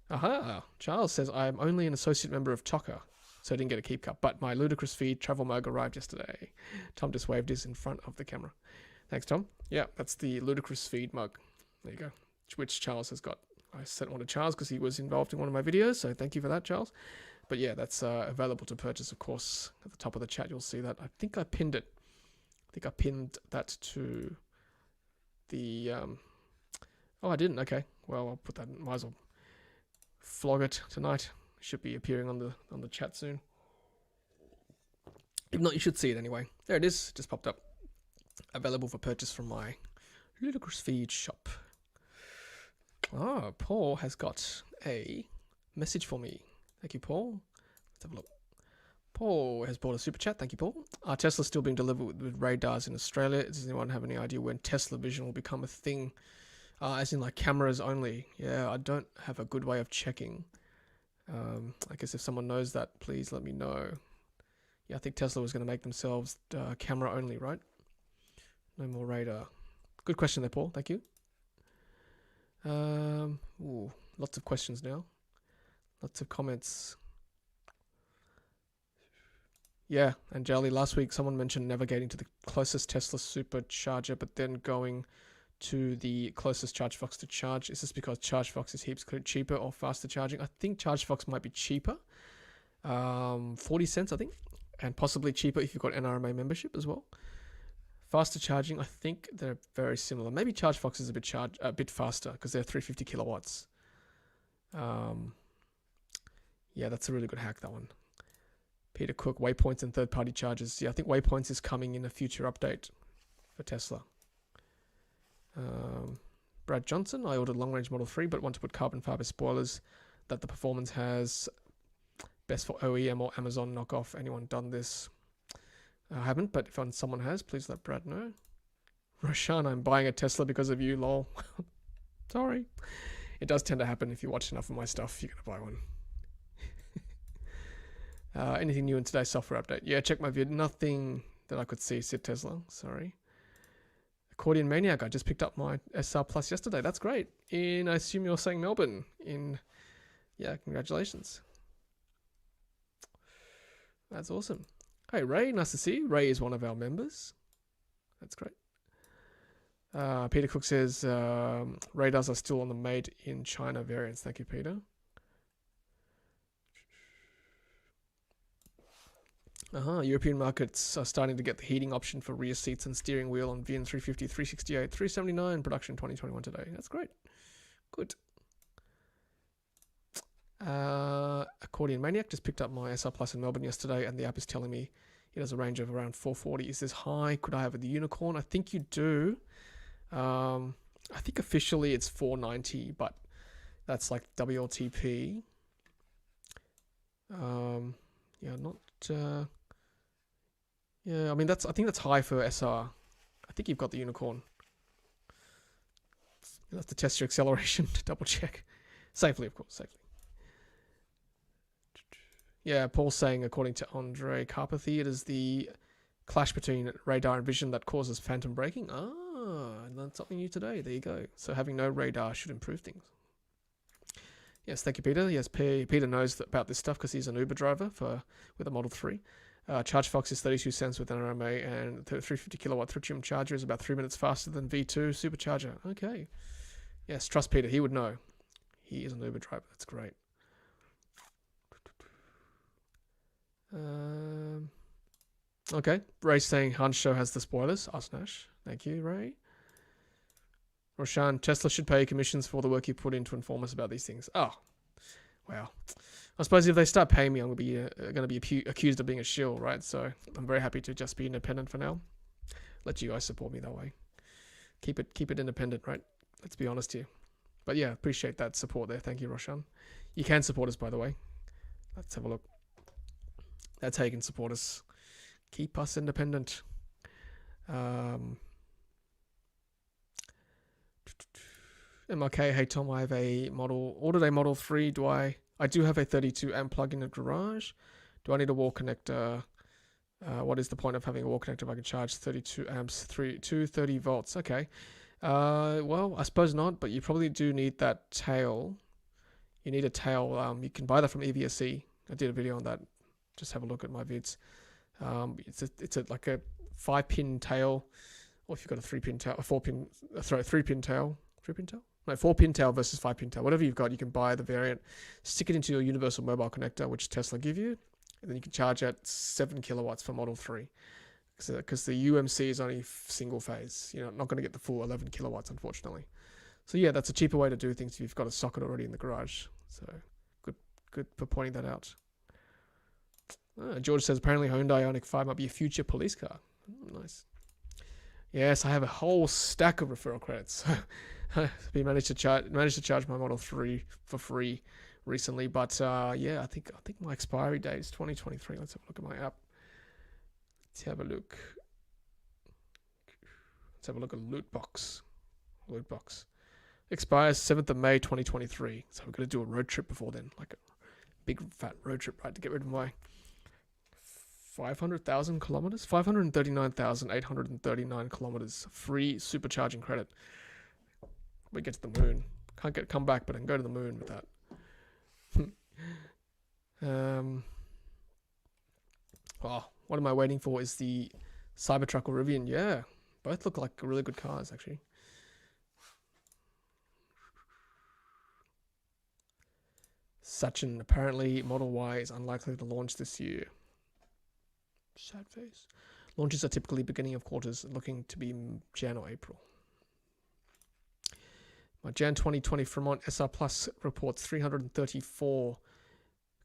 Aha! Charles says, I'm only an associate member of TOCA, so I didn't get a keep cup, but my Ludicrous Feed travel mug arrived yesterday. Tom just waved his in front of the camera. Thanks, Tom. Yeah, that's the Ludicrous Feed mug. There you go. Which Charles has got. I sent one to Charles because he was involved in one of my videos, so thank you for that, Charles. But yeah, that's available to purchase, of course. At the top of the chat, you'll see that. I think I pinned it. I think I pinned that to the... Oh, I didn't. Okay. Well, I'll put that in. Might as well flog it tonight. It should be appearing on the chat soon. If not, you should see it anyway. There it is. Just popped up. Available for purchase from my Ludicrous Feed shop. Oh, Paul has got a message for me. Thank you, Paul. Let's have a look. Paul has bought a super chat. Thank you, Paul. Tesla's still being delivered with radars in Australia. Does anyone have any idea when Tesla Vision will become a thing? As in, like, cameras only. Yeah, I don't have a good way of checking. I guess if someone knows that, please let me know. Yeah, I think Tesla was going to make themselves camera only, right? No more radar. Good question there, Paul. Thank you. Ooh, lots of questions now. Lots of comments. Yeah, and Jolly, last week someone mentioned navigating to the closest Tesla supercharger, but then going to the closest ChargeFox to charge. Is this because ChargeFox is heaps cheaper or faster charging? I think ChargeFox might be cheaper. 40 cents, I think. And possibly cheaper if you've got NRMA membership as well. Faster charging, I think they're very similar. Maybe ChargeFox is a bit faster because they're 350 kilowatts. Yeah, that's a really good hack, that one. Peter Cook, waypoints and third-party chargers. Yeah, I think waypoints is coming in a future update for Tesla. Brad Johnson, I ordered long-range Model 3, but want to put carbon fiber spoilers that the performance has. Best for OEM or Amazon knockoff. Anyone done this? I haven't, but if someone has, please let Brad know. Roshan, I'm buying a Tesla because of you, lol. Sorry. It does tend to happen if you watch enough of my stuff, you're going to buy one. Anything new in today's software update? Yeah, check my vid. Nothing that I could see. Said Tesla. Sorry. Accordion Maniac. I just picked up my SR Plus yesterday. That's great. I assume you're saying Melbourne. Yeah, congratulations. That's awesome. Hey, Ray. Nice to see you. Ray is one of our members. That's great. Peter Cook says radars are still on the made in China variants. Thank you, Peter. European markets are starting to get the heating option for rear seats and steering wheel on VN 350, 368, 379 production 2021 today. That's great. Good. Accordion Maniac just picked up my SR Plus in Melbourne yesterday, and the app is telling me it has a range of around 440. Is this high? Could I have the Unicorn? I think you do. I think officially it's 490, but that's like WLTP. Yeah, not. Yeah, I mean I think that's high for SR. I think you've got the Unicorn. You'll have to test your acceleration to double check. Safely, of course, safely. Yeah, Paul's saying, according to Andre Carpathy, it is the clash between radar and vision that causes phantom braking. That's something new today. There you go. So having no radar should improve things. Yes, thank you, Peter. Yes, Peter knows about this stuff because he's an Uber driver with a Model 3. ChargeFox is 32 cents with an RMA, and the 350 kilowatt lithium charger is about 3 minutes faster than V2 supercharger. Okay. Yes, trust Peter. He would know. He is an Uber driver. That's great. Okay. Ray's saying Hansho has the spoilers. Nash. Thank you, Ray. Roshan, Tesla should pay commissions for the work you put in to inform us about these things. Oh, wow. I suppose if they start paying me, I'm going to be accused of being a shill, right? So I'm very happy to just be independent for now. Let you guys support me that way. Keep it independent, right? Let's be honest here. But yeah, appreciate that support there. Thank you, Roshan. You can support us, by the way. Let's have a look. That's how you can support us. Keep us independent. MRK, hey Tom, I have ordered a Model 3. I do have a 32 amp plug in the garage. Do I need a wall connector? What is the point of having a wall connector if I can charge 32 amps, 230 volts? Okay. Well, I suppose not, but you probably do need that tail. You need a tail. You can buy that from EVSE. I did a video on that. Just have a look at my vids. It's like a 5-pin tail, or if you've got a 3-pin tail, a 4-pin, 3-pin tail. 3-pin tail? No, 4-pin tail versus 5-pin tail. Whatever you've got, you can buy the variant, stick it into your universal mobile connector, which Tesla give you, and then you can charge at 7 kilowatts for Model 3. Because the UMC is only single phase. You're not going to get the full 11 kilowatts, unfortunately. So yeah, that's a cheaper way to do things if you've got a socket already in the garage. So good for pointing that out. George says apparently Hyundai Ioniq 5 might be a future police car. Nice. Yes, I have a whole stack of referral credits. We managed to charge my Model 3 for free recently, but yeah, I think my expiry date is 2023. Let's have a look at my app. Let's have a look. Let's have a look at Lootbox. Expires 7th of May 2023. So we're going to do a road trip before then, like a big fat road trip, right, to get rid of my 500,000 kilometers, 539,839 kilometers free supercharging credit. We get to the moon. Can't come back, but I can go to the moon with that. Oh, what am I waiting for is the Cybertruck or Rivian. Yeah, both look like really good cars, actually. Sachin, apparently Model Y is unlikely to launch this year. Sad face. Launches are typically beginning of quarters, looking to be Jan or April. My Jan 2020 Fremont SR Plus reports 334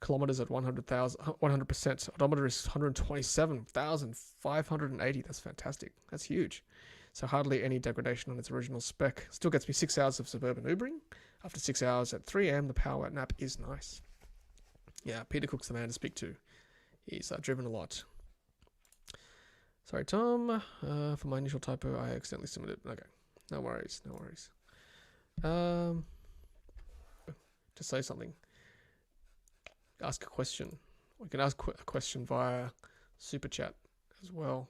kilometers at 100%. Odometer is 127,580. That's fantastic. That's huge. So hardly any degradation on its original spec. Still gets me 6 hours of suburban Ubering. After 6 hours at 3 a.m, the power nap is nice. Yeah, Peter Cook's the man to speak to. He's driven a lot. Sorry, Tom. For my initial typo, I accidentally submitted. Okay, no worries. To say something. Ask a question. We can ask a question via Super Chat as well.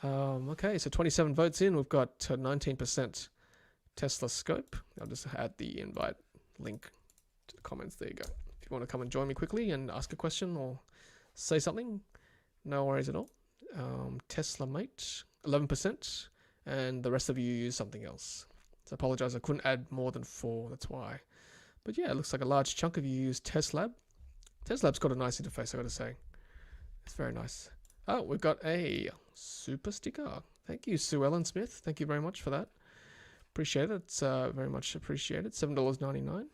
Okay, so 27 votes in. We've got 19% Tesla scope. I'll just add the invite link to the comments. There you go. If you want to come and join me quickly and ask a question or say something, no worries at all. Tesla mate, 11%, and the rest of you use something else. So I apologize, I couldn't add more than 4, that's why. But yeah, it looks like a large chunk of you use Teslab. Teslab's got a nice interface, I gotta say. It's very nice. Oh, we've got a super sticker. Thank you, Sue Ellen Smith. Thank you very much for that. Appreciate it. It's very much appreciated. $7.99.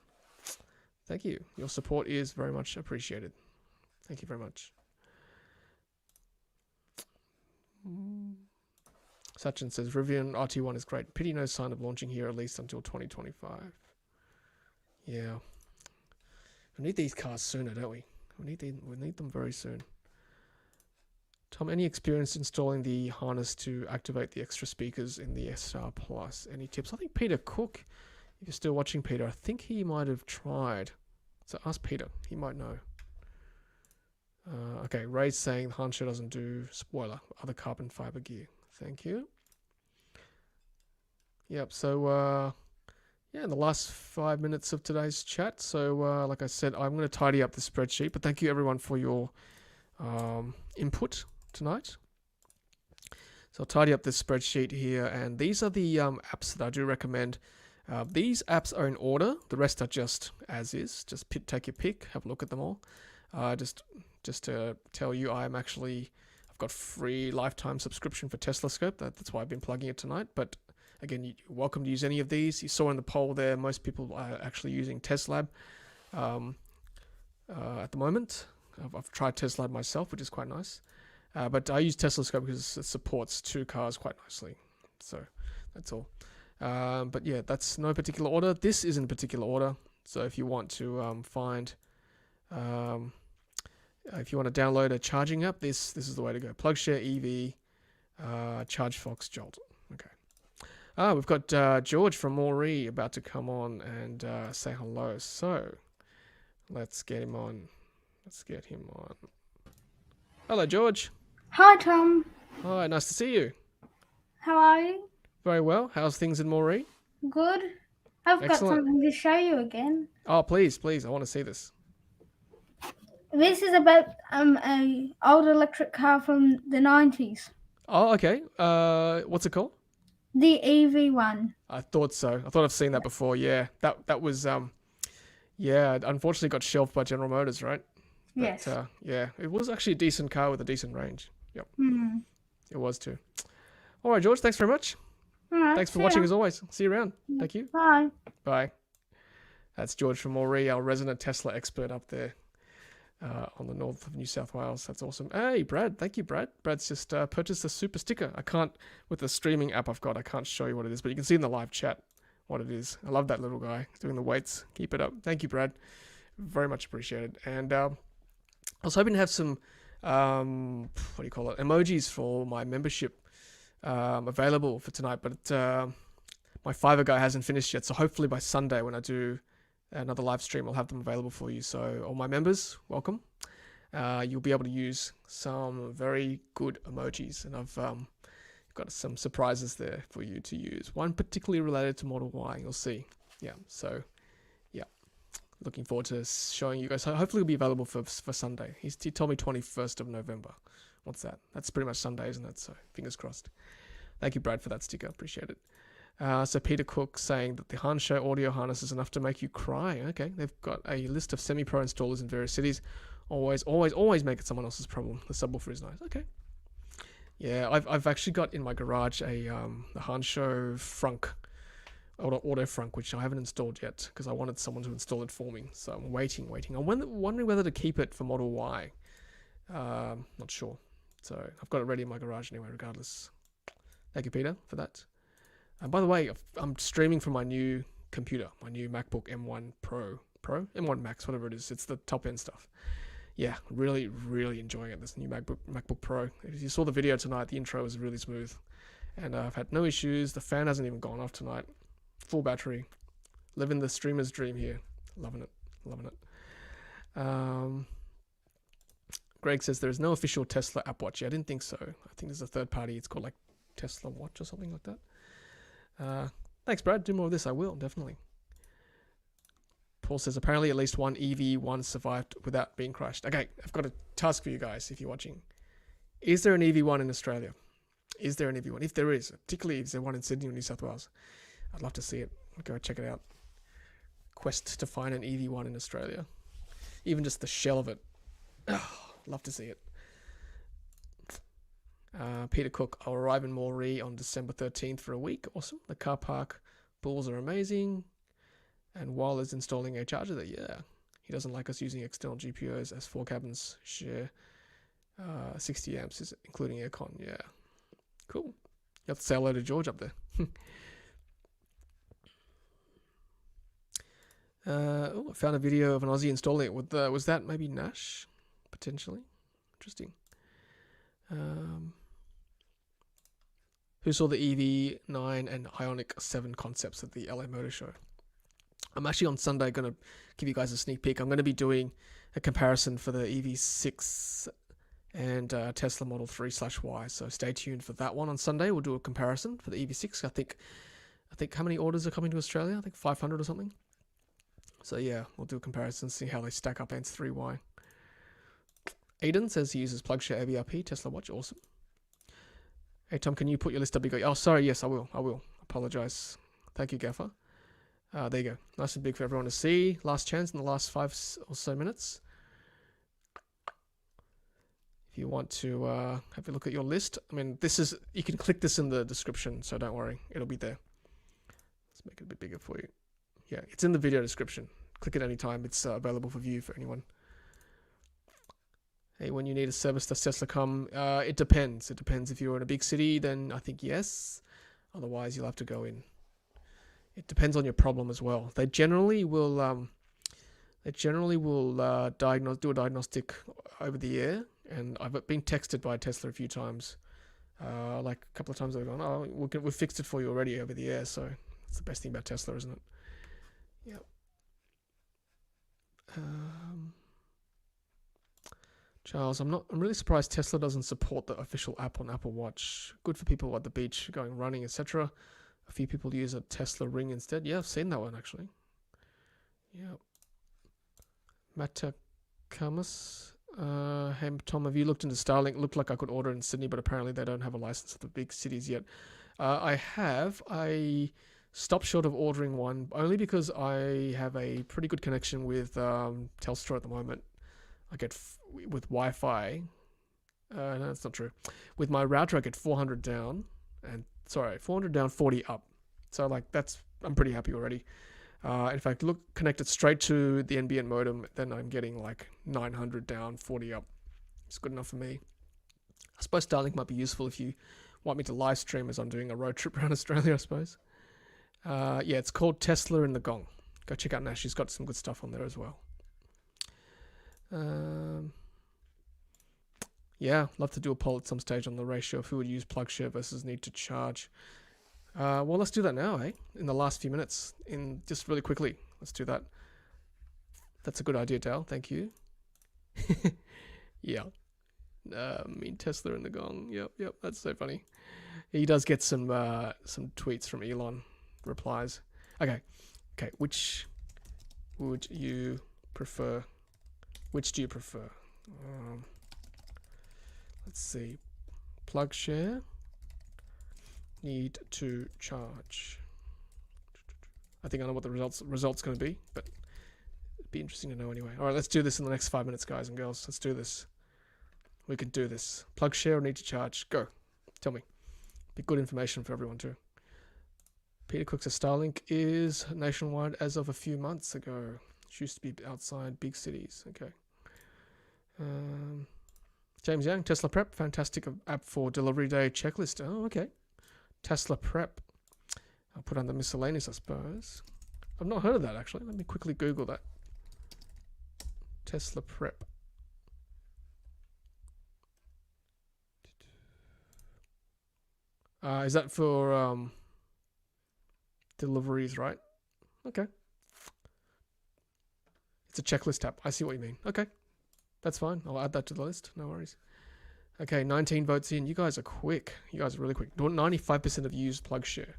Thank you. Your support is very much appreciated. Thank you very much. Sachin says, Rivian RT1 is great. Pity no sign of launching here at least until 2025. Yeah. We need these cars sooner, don't we? We need them very soon. Tom, any experience installing the harness to activate the extra speakers in the SR Plus? Any tips? I think Peter Cook, if you're still watching Peter, I think he might have tried. So ask Peter. He might know. Okay, Ray's saying the Hansha doesn't do spoiler, other carbon fiber gear. Thank you. Yep, so yeah, in the last 5 minutes of today's chat. So like I said, I'm going to tidy up the spreadsheet, but thank you everyone for your input tonight. So I'll tidy up this spreadsheet here, and these are the apps that I do recommend. These apps are in order. The rest are just as is. Just take your pick, have a look at them all. Just to tell you, I've got free lifetime subscription for Tesla Scope. That's why I've been plugging it tonight. But again, you're welcome to use any of these. You saw in the poll there, most people are actually using Teslab at the moment. I've tried Teslab myself, which is quite nice. But I use Tesla Scope because it supports 2 cars quite nicely. So that's all. But yeah, that's no particular order. This is in particular order. So if you want to if you want to download a charging app, this is the way to go. PlugShare EV, ChargeFox Jolt. Okay. We've got George from Moree about to come on and say hello. So let's get him on. Hello, George. Hi, Tom. Hi, nice to see you. How are you? Very well. How's things in Moree? Good. I've Excellent. got something to show you again. Oh, please. I want to see this. This is about a old electric car from the 90s. Oh, okay. What's it called? The EV one. I thought so. I thought I've seen that before. Yeah, that was yeah. Unfortunately, got shelved by General Motors, right? But, Yes. Yeah, it was actually a decent car with a decent range. Yep. Mm. It was too. All right, George. Thanks very much. All right. Thanks for watching as always. See you around. Yeah. Thank you. Bye. Bye. That's George from Moree, our resident Tesla expert up there on the north of New South Wales. That's awesome. Hey, Brad. Thank you, Brad. Brad's just purchased a super sticker. I can't, with the streaming app I've got, I can't show you what it is, but you can see in the live chat what it is. I love that little guy doing the weights. Keep it up. Thank you, Brad. Very much appreciated. And I was hoping to have some, what do you call it, emojis for my membership available for tonight, but my Fiverr guy hasn't finished yet, so hopefully by Sunday when I do another live stream, I'll have them available for you. So all my members, welcome. You'll be able to use some very good emojis, and I've got some surprises there for you to use. One particularly related to Model Y, you'll see. Yeah, so yeah, looking forward to showing you guys. Hopefully it'll be available for Sunday. He told me 21st of November. What's that? That's pretty much Sunday, isn't it? So fingers crossed. Thank you, Brad, for that sticker. Appreciate it. So Peter Cook saying that the Hansha audio harness is enough to make you cry. Okay, they've got a list of semi-pro installers in various cities. Always make it someone else's problem. The subwoofer is nice. Okay. Yeah, I've actually got in my garage a the Hansha Frunk, auto Frunk, which I haven't installed yet because I wanted someone to install it for me. So I'm waiting. I'm wondering whether to keep it for Model Y. Not sure. So I've got it ready in my garage anyway, regardless. Thank you, Peter, for that. By the way, I'm streaming from my new computer, my new MacBook M1 Pro, M1 Max, whatever it is. It's the top end stuff. Yeah, really enjoying it. This new MacBook Pro. If you saw the video tonight, the intro was really smooth, and I've had no issues. The fan hasn't even gone off tonight. Full battery, living the streamer's dream here. Loving it. Greg says there is no official Tesla app watch. Yeah, I didn't think so. I think there's a third party. It's called like Tesla Watch or something like that. Thanks, Brad. Do more of this. I will, definitely. Paul says apparently at least one EV1 survived without being crushed. Okay, I've got a task for you guys if you're watching. Is there an EV1 in Australia? Is there an EV1? If there is, particularly if there's one in Sydney or New South Wales, I'd love to see it. I'll go check it out. Quest to find an EV1 in Australia. Even just the shell of it. Oh, love to see it. Peter Cook, I'll arrive in Moree on December 13th for a week. Awesome. The car park bulls are amazing. And Wall is installing a charger there. Yeah. He doesn't like us using external GPUs as 4 cabins share 60 amps, including aircon. Yeah. Cool. You have to say hello to George up there. I found a video of an Aussie installing it with, was that maybe Nash? Potentially. Interesting. Who saw the EV9 and Ioniq 7 concepts at the LA Motor Show? I'm actually on Sunday going to give you guys a sneak peek. I'm going to be doing a comparison for the EV6 and Tesla Model 3/Y. So stay tuned for that one on Sunday. We'll do a comparison for the EV6. I think how many orders are coming to Australia? I think 500 or something. So yeah, we'll do a comparison, see how they stack up against 3Y. Aiden says he uses PlugShare AVRP Tesla Watch. Awesome. Hey Tom, can you put your list up bigger? Oh, sorry. Yes, I will. Apologize. Thank you, Gaffer. There you go. Nice and big for everyone to see. Last chance in the last 5 or so minutes. If you want to have a look at your list, I mean, you can click this in the description, so don't worry, it'll be there. Let's make it a bit bigger for you. Yeah, it's in the video description. Click it anytime. It's available for view for anyone. Hey, when you need a service, does Tesla come? It depends. It depends. If you're in a big city, then I think yes. Otherwise, you'll have to go in. It depends on your problem as well. They generally will do a diagnostic over the air, and I've been texted by Tesla a few times. Like a couple of times they've gone, oh, we've fixed it for you already over the air. So it's the best thing about Tesla, isn't it? Yep. Charles, I'm really surprised Tesla doesn't support the official app on Apple Watch. Good for people at the beach going running, etc. A few people use a Tesla Ring instead. Yeah, I've seen that one actually. Yeah. Matakamas. Hey Tom, have you looked into Starlink? Looked like I could order in Sydney, but apparently they don't have a license at the big cities yet. I have. I stopped short of ordering one only because I have a pretty good connection with Telstra at the moment. I get with Wi-Fi. No, that's not true. With my router, I get 400 down, 400 down, 40 up. So like I'm pretty happy already. If I connect it straight to the NBN modem, then I'm getting like 900 down, 40 up. It's good enough for me. I suppose Starlink might be useful if you want me to live stream as I'm doing a road trip around Australia, I suppose. Yeah, it's called Tesla in the Gong. Go check out Nash. She's got some good stuff on there as well. Yeah, love to do a poll at some stage on the ratio of who would use PlugShare versus need to charge. Well, let's do that now, eh? In the last few minutes, just really quickly. Let's do that. That's a good idea, Dale. Thank you. Yeah. Tesla in the Gong. Yep. That's so funny. He does get some tweets from Elon replies. Okay. Which would you prefer? Which do you prefer? Let's see. PlugShare. Need to charge. I think I know what the results going to be, but it'd be interesting to know anyway. All right, let's do this in the next 5 minutes, guys and girls. Let's do this. We can do this. PlugShare or need to charge? Go. Tell me. Be good information for everyone too. Peter Cook says Starlink is nationwide as of a few months ago. It used to be outside big cities. Okay. James Young, Tesla Prep, fantastic app for delivery day checklist. Oh, okay. Tesla Prep. I'll put under miscellaneous, I suppose. I've not heard of that actually. Let me quickly Google that. Tesla Prep. Is that for deliveries, right? Okay. It's a checklist app. I see what you mean. Okay. That's fine. I'll add that to the list. No worries. Okay, 19 votes in. You guys are quick. You guys are really quick. 95% of used plug share.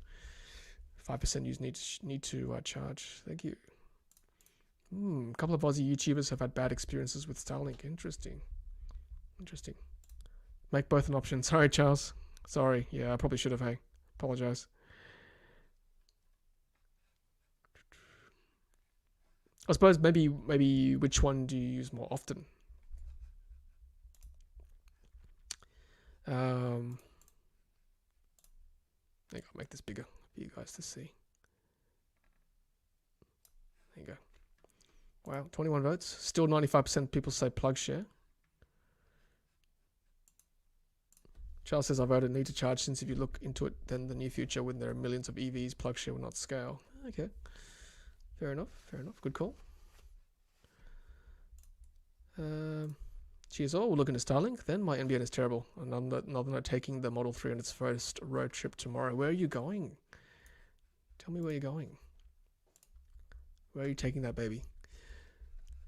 5% use need to charge. Thank you. A couple of Aussie YouTubers have had bad experiences with Starlink. Interesting. Make both an option. Sorry, Charles. Sorry. Yeah, I probably should have. Hey, apologize. I suppose maybe which one do you use more often? I think I'll make this bigger for you guys to see. There you go. Wow, 21 votes. Still 95% people say plug share. Charles says, I voted need to charge since if you look into it, then the near future when there are millions of EVs, plug share will not scale. Okay. Fair enough. Good call. Cheers all. We'll look into Starlink. Then my NBN is terrible. Another note, taking the Model 3 on its first road trip tomorrow. Where are you going? Tell me where you're going. Where are you taking that baby?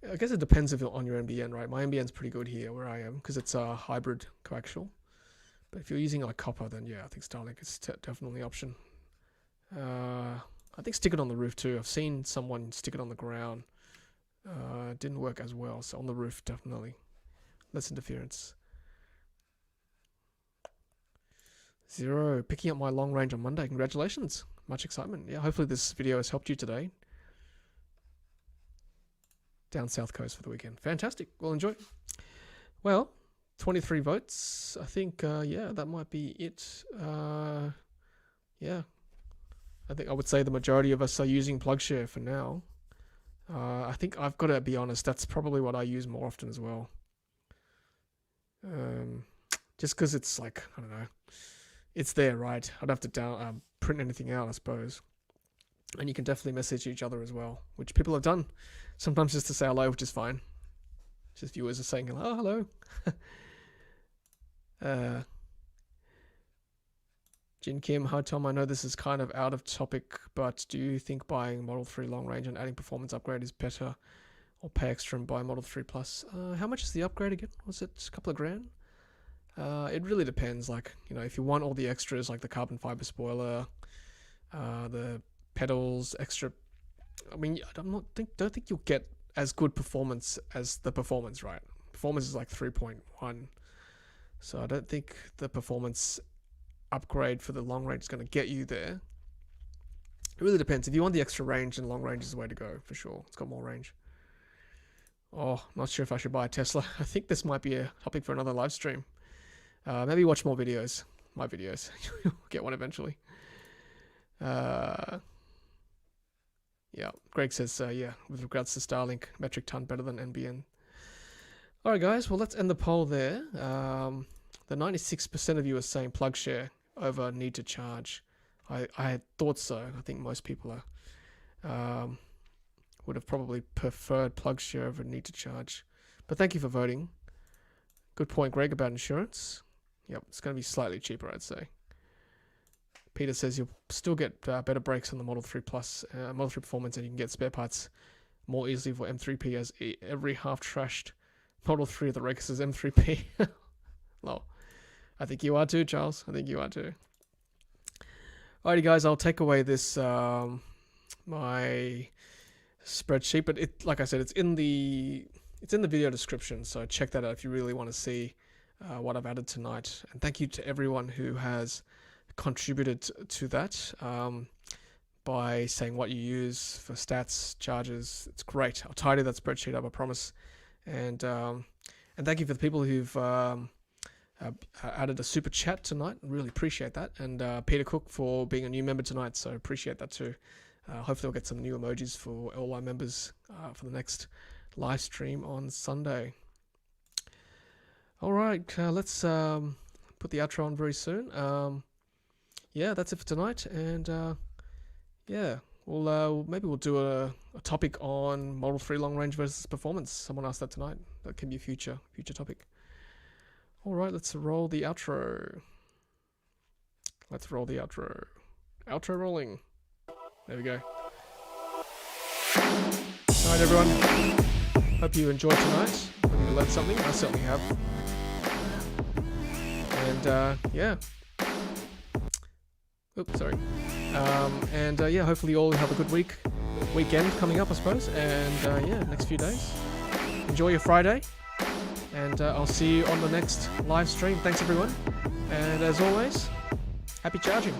I guess it depends if you're on your NBN, right? My NBN's pretty good here where I am because it's a hybrid coaxial. But if you're using like copper, then yeah, I think Starlink is definitely an option. I think stick it on the roof too. I've seen someone stick it on the ground. It didn't work as well. So on the roof, definitely. Less interference. 0. Picking up my long range on Monday. Congratulations. Much excitement. Yeah, hopefully this video has helped you today. Down South Coast for the weekend. Fantastic. Well, enjoy. Well, 23 votes. I think, yeah, that might be it. Yeah. I think I would say the majority of us are using PlugShare for now. I think I've got to be honest, that's probably what I use more often as well. Just because it's like, I don't know, it's there, right? I'd have to print anything out, I suppose. And you can definitely message each other as well, which people have done. Sometimes just to say hello, which is fine. Just viewers are saying hello. Jin Kim, hi Tom, I know this is kind of out of topic, but do you think buying Model 3 long range and adding performance upgrade is better, or pay extra and buy Model 3 Plus? How much is the upgrade again? Was it a couple of grand? It really depends. Like, you know, if you want all the extras like the carbon fiber spoiler, the pedals, extra. I mean, don't think you'll get as good performance as the performance, right? Performance is like 3.1, so I don't think the performance upgrade for the long range is going to get you there. It really depends. If you want the extra range, then long range is the way to go for sure. It's got more range. Oh, not sure if I should buy a Tesla. I think this might be a topic for another live stream. Maybe watch more videos. My videos. You'll get one eventually. Yeah, Greg says, yeah, with regards to Starlink, metric ton better than NBN. All right, guys, well, let's end the poll there. The 96% of you are saying plug share over need to charge. I had thought so. I think most people would have probably preferred plug share over need to charge. But thank you for voting. Good point, Greg, about insurance. Yep, it's going to be slightly cheaper, I'd say. Peter says you'll still get better brakes on the Model 3 Plus, Model 3 Performance, and you can get spare parts more easily for M3P, as every half-trashed Model 3 of the Rex is M3P. Lol. I think you are too, Charles. I think you are too. Alrighty, guys, I'll take away this, my spreadsheet, but it, like I said, it's in the video description, so check that out if you really want to see what I've added tonight. And thank you to everyone who has contributed to that by saying what you use for stats, charges. It's great. I'll tidy that spreadsheet up, I promise. And thank you for the people who've added a super chat tonight. Really appreciate that. And Peter Cook for being a new member tonight, so appreciate that too. Hopefully I'll get some new emojis for all our members for the next live stream on Sunday. All right, let's put the outro on very soon. Yeah, that's it for tonight, and yeah, maybe we'll do a topic on Model 3 long range versus performance. Someone asked that tonight. That can be a future topic. All right, let's roll the outro. Let's roll the outro. Outro rolling. There we go. All right, everyone. Hope you enjoyed tonight. Hope you learned something. I certainly have. And yeah. Oops, sorry. And yeah, hopefully you all have a good weekend coming up, I suppose. And yeah, next few days. Enjoy your Friday. And I'll see you on the next live stream. Thanks, everyone. And as always, happy charging.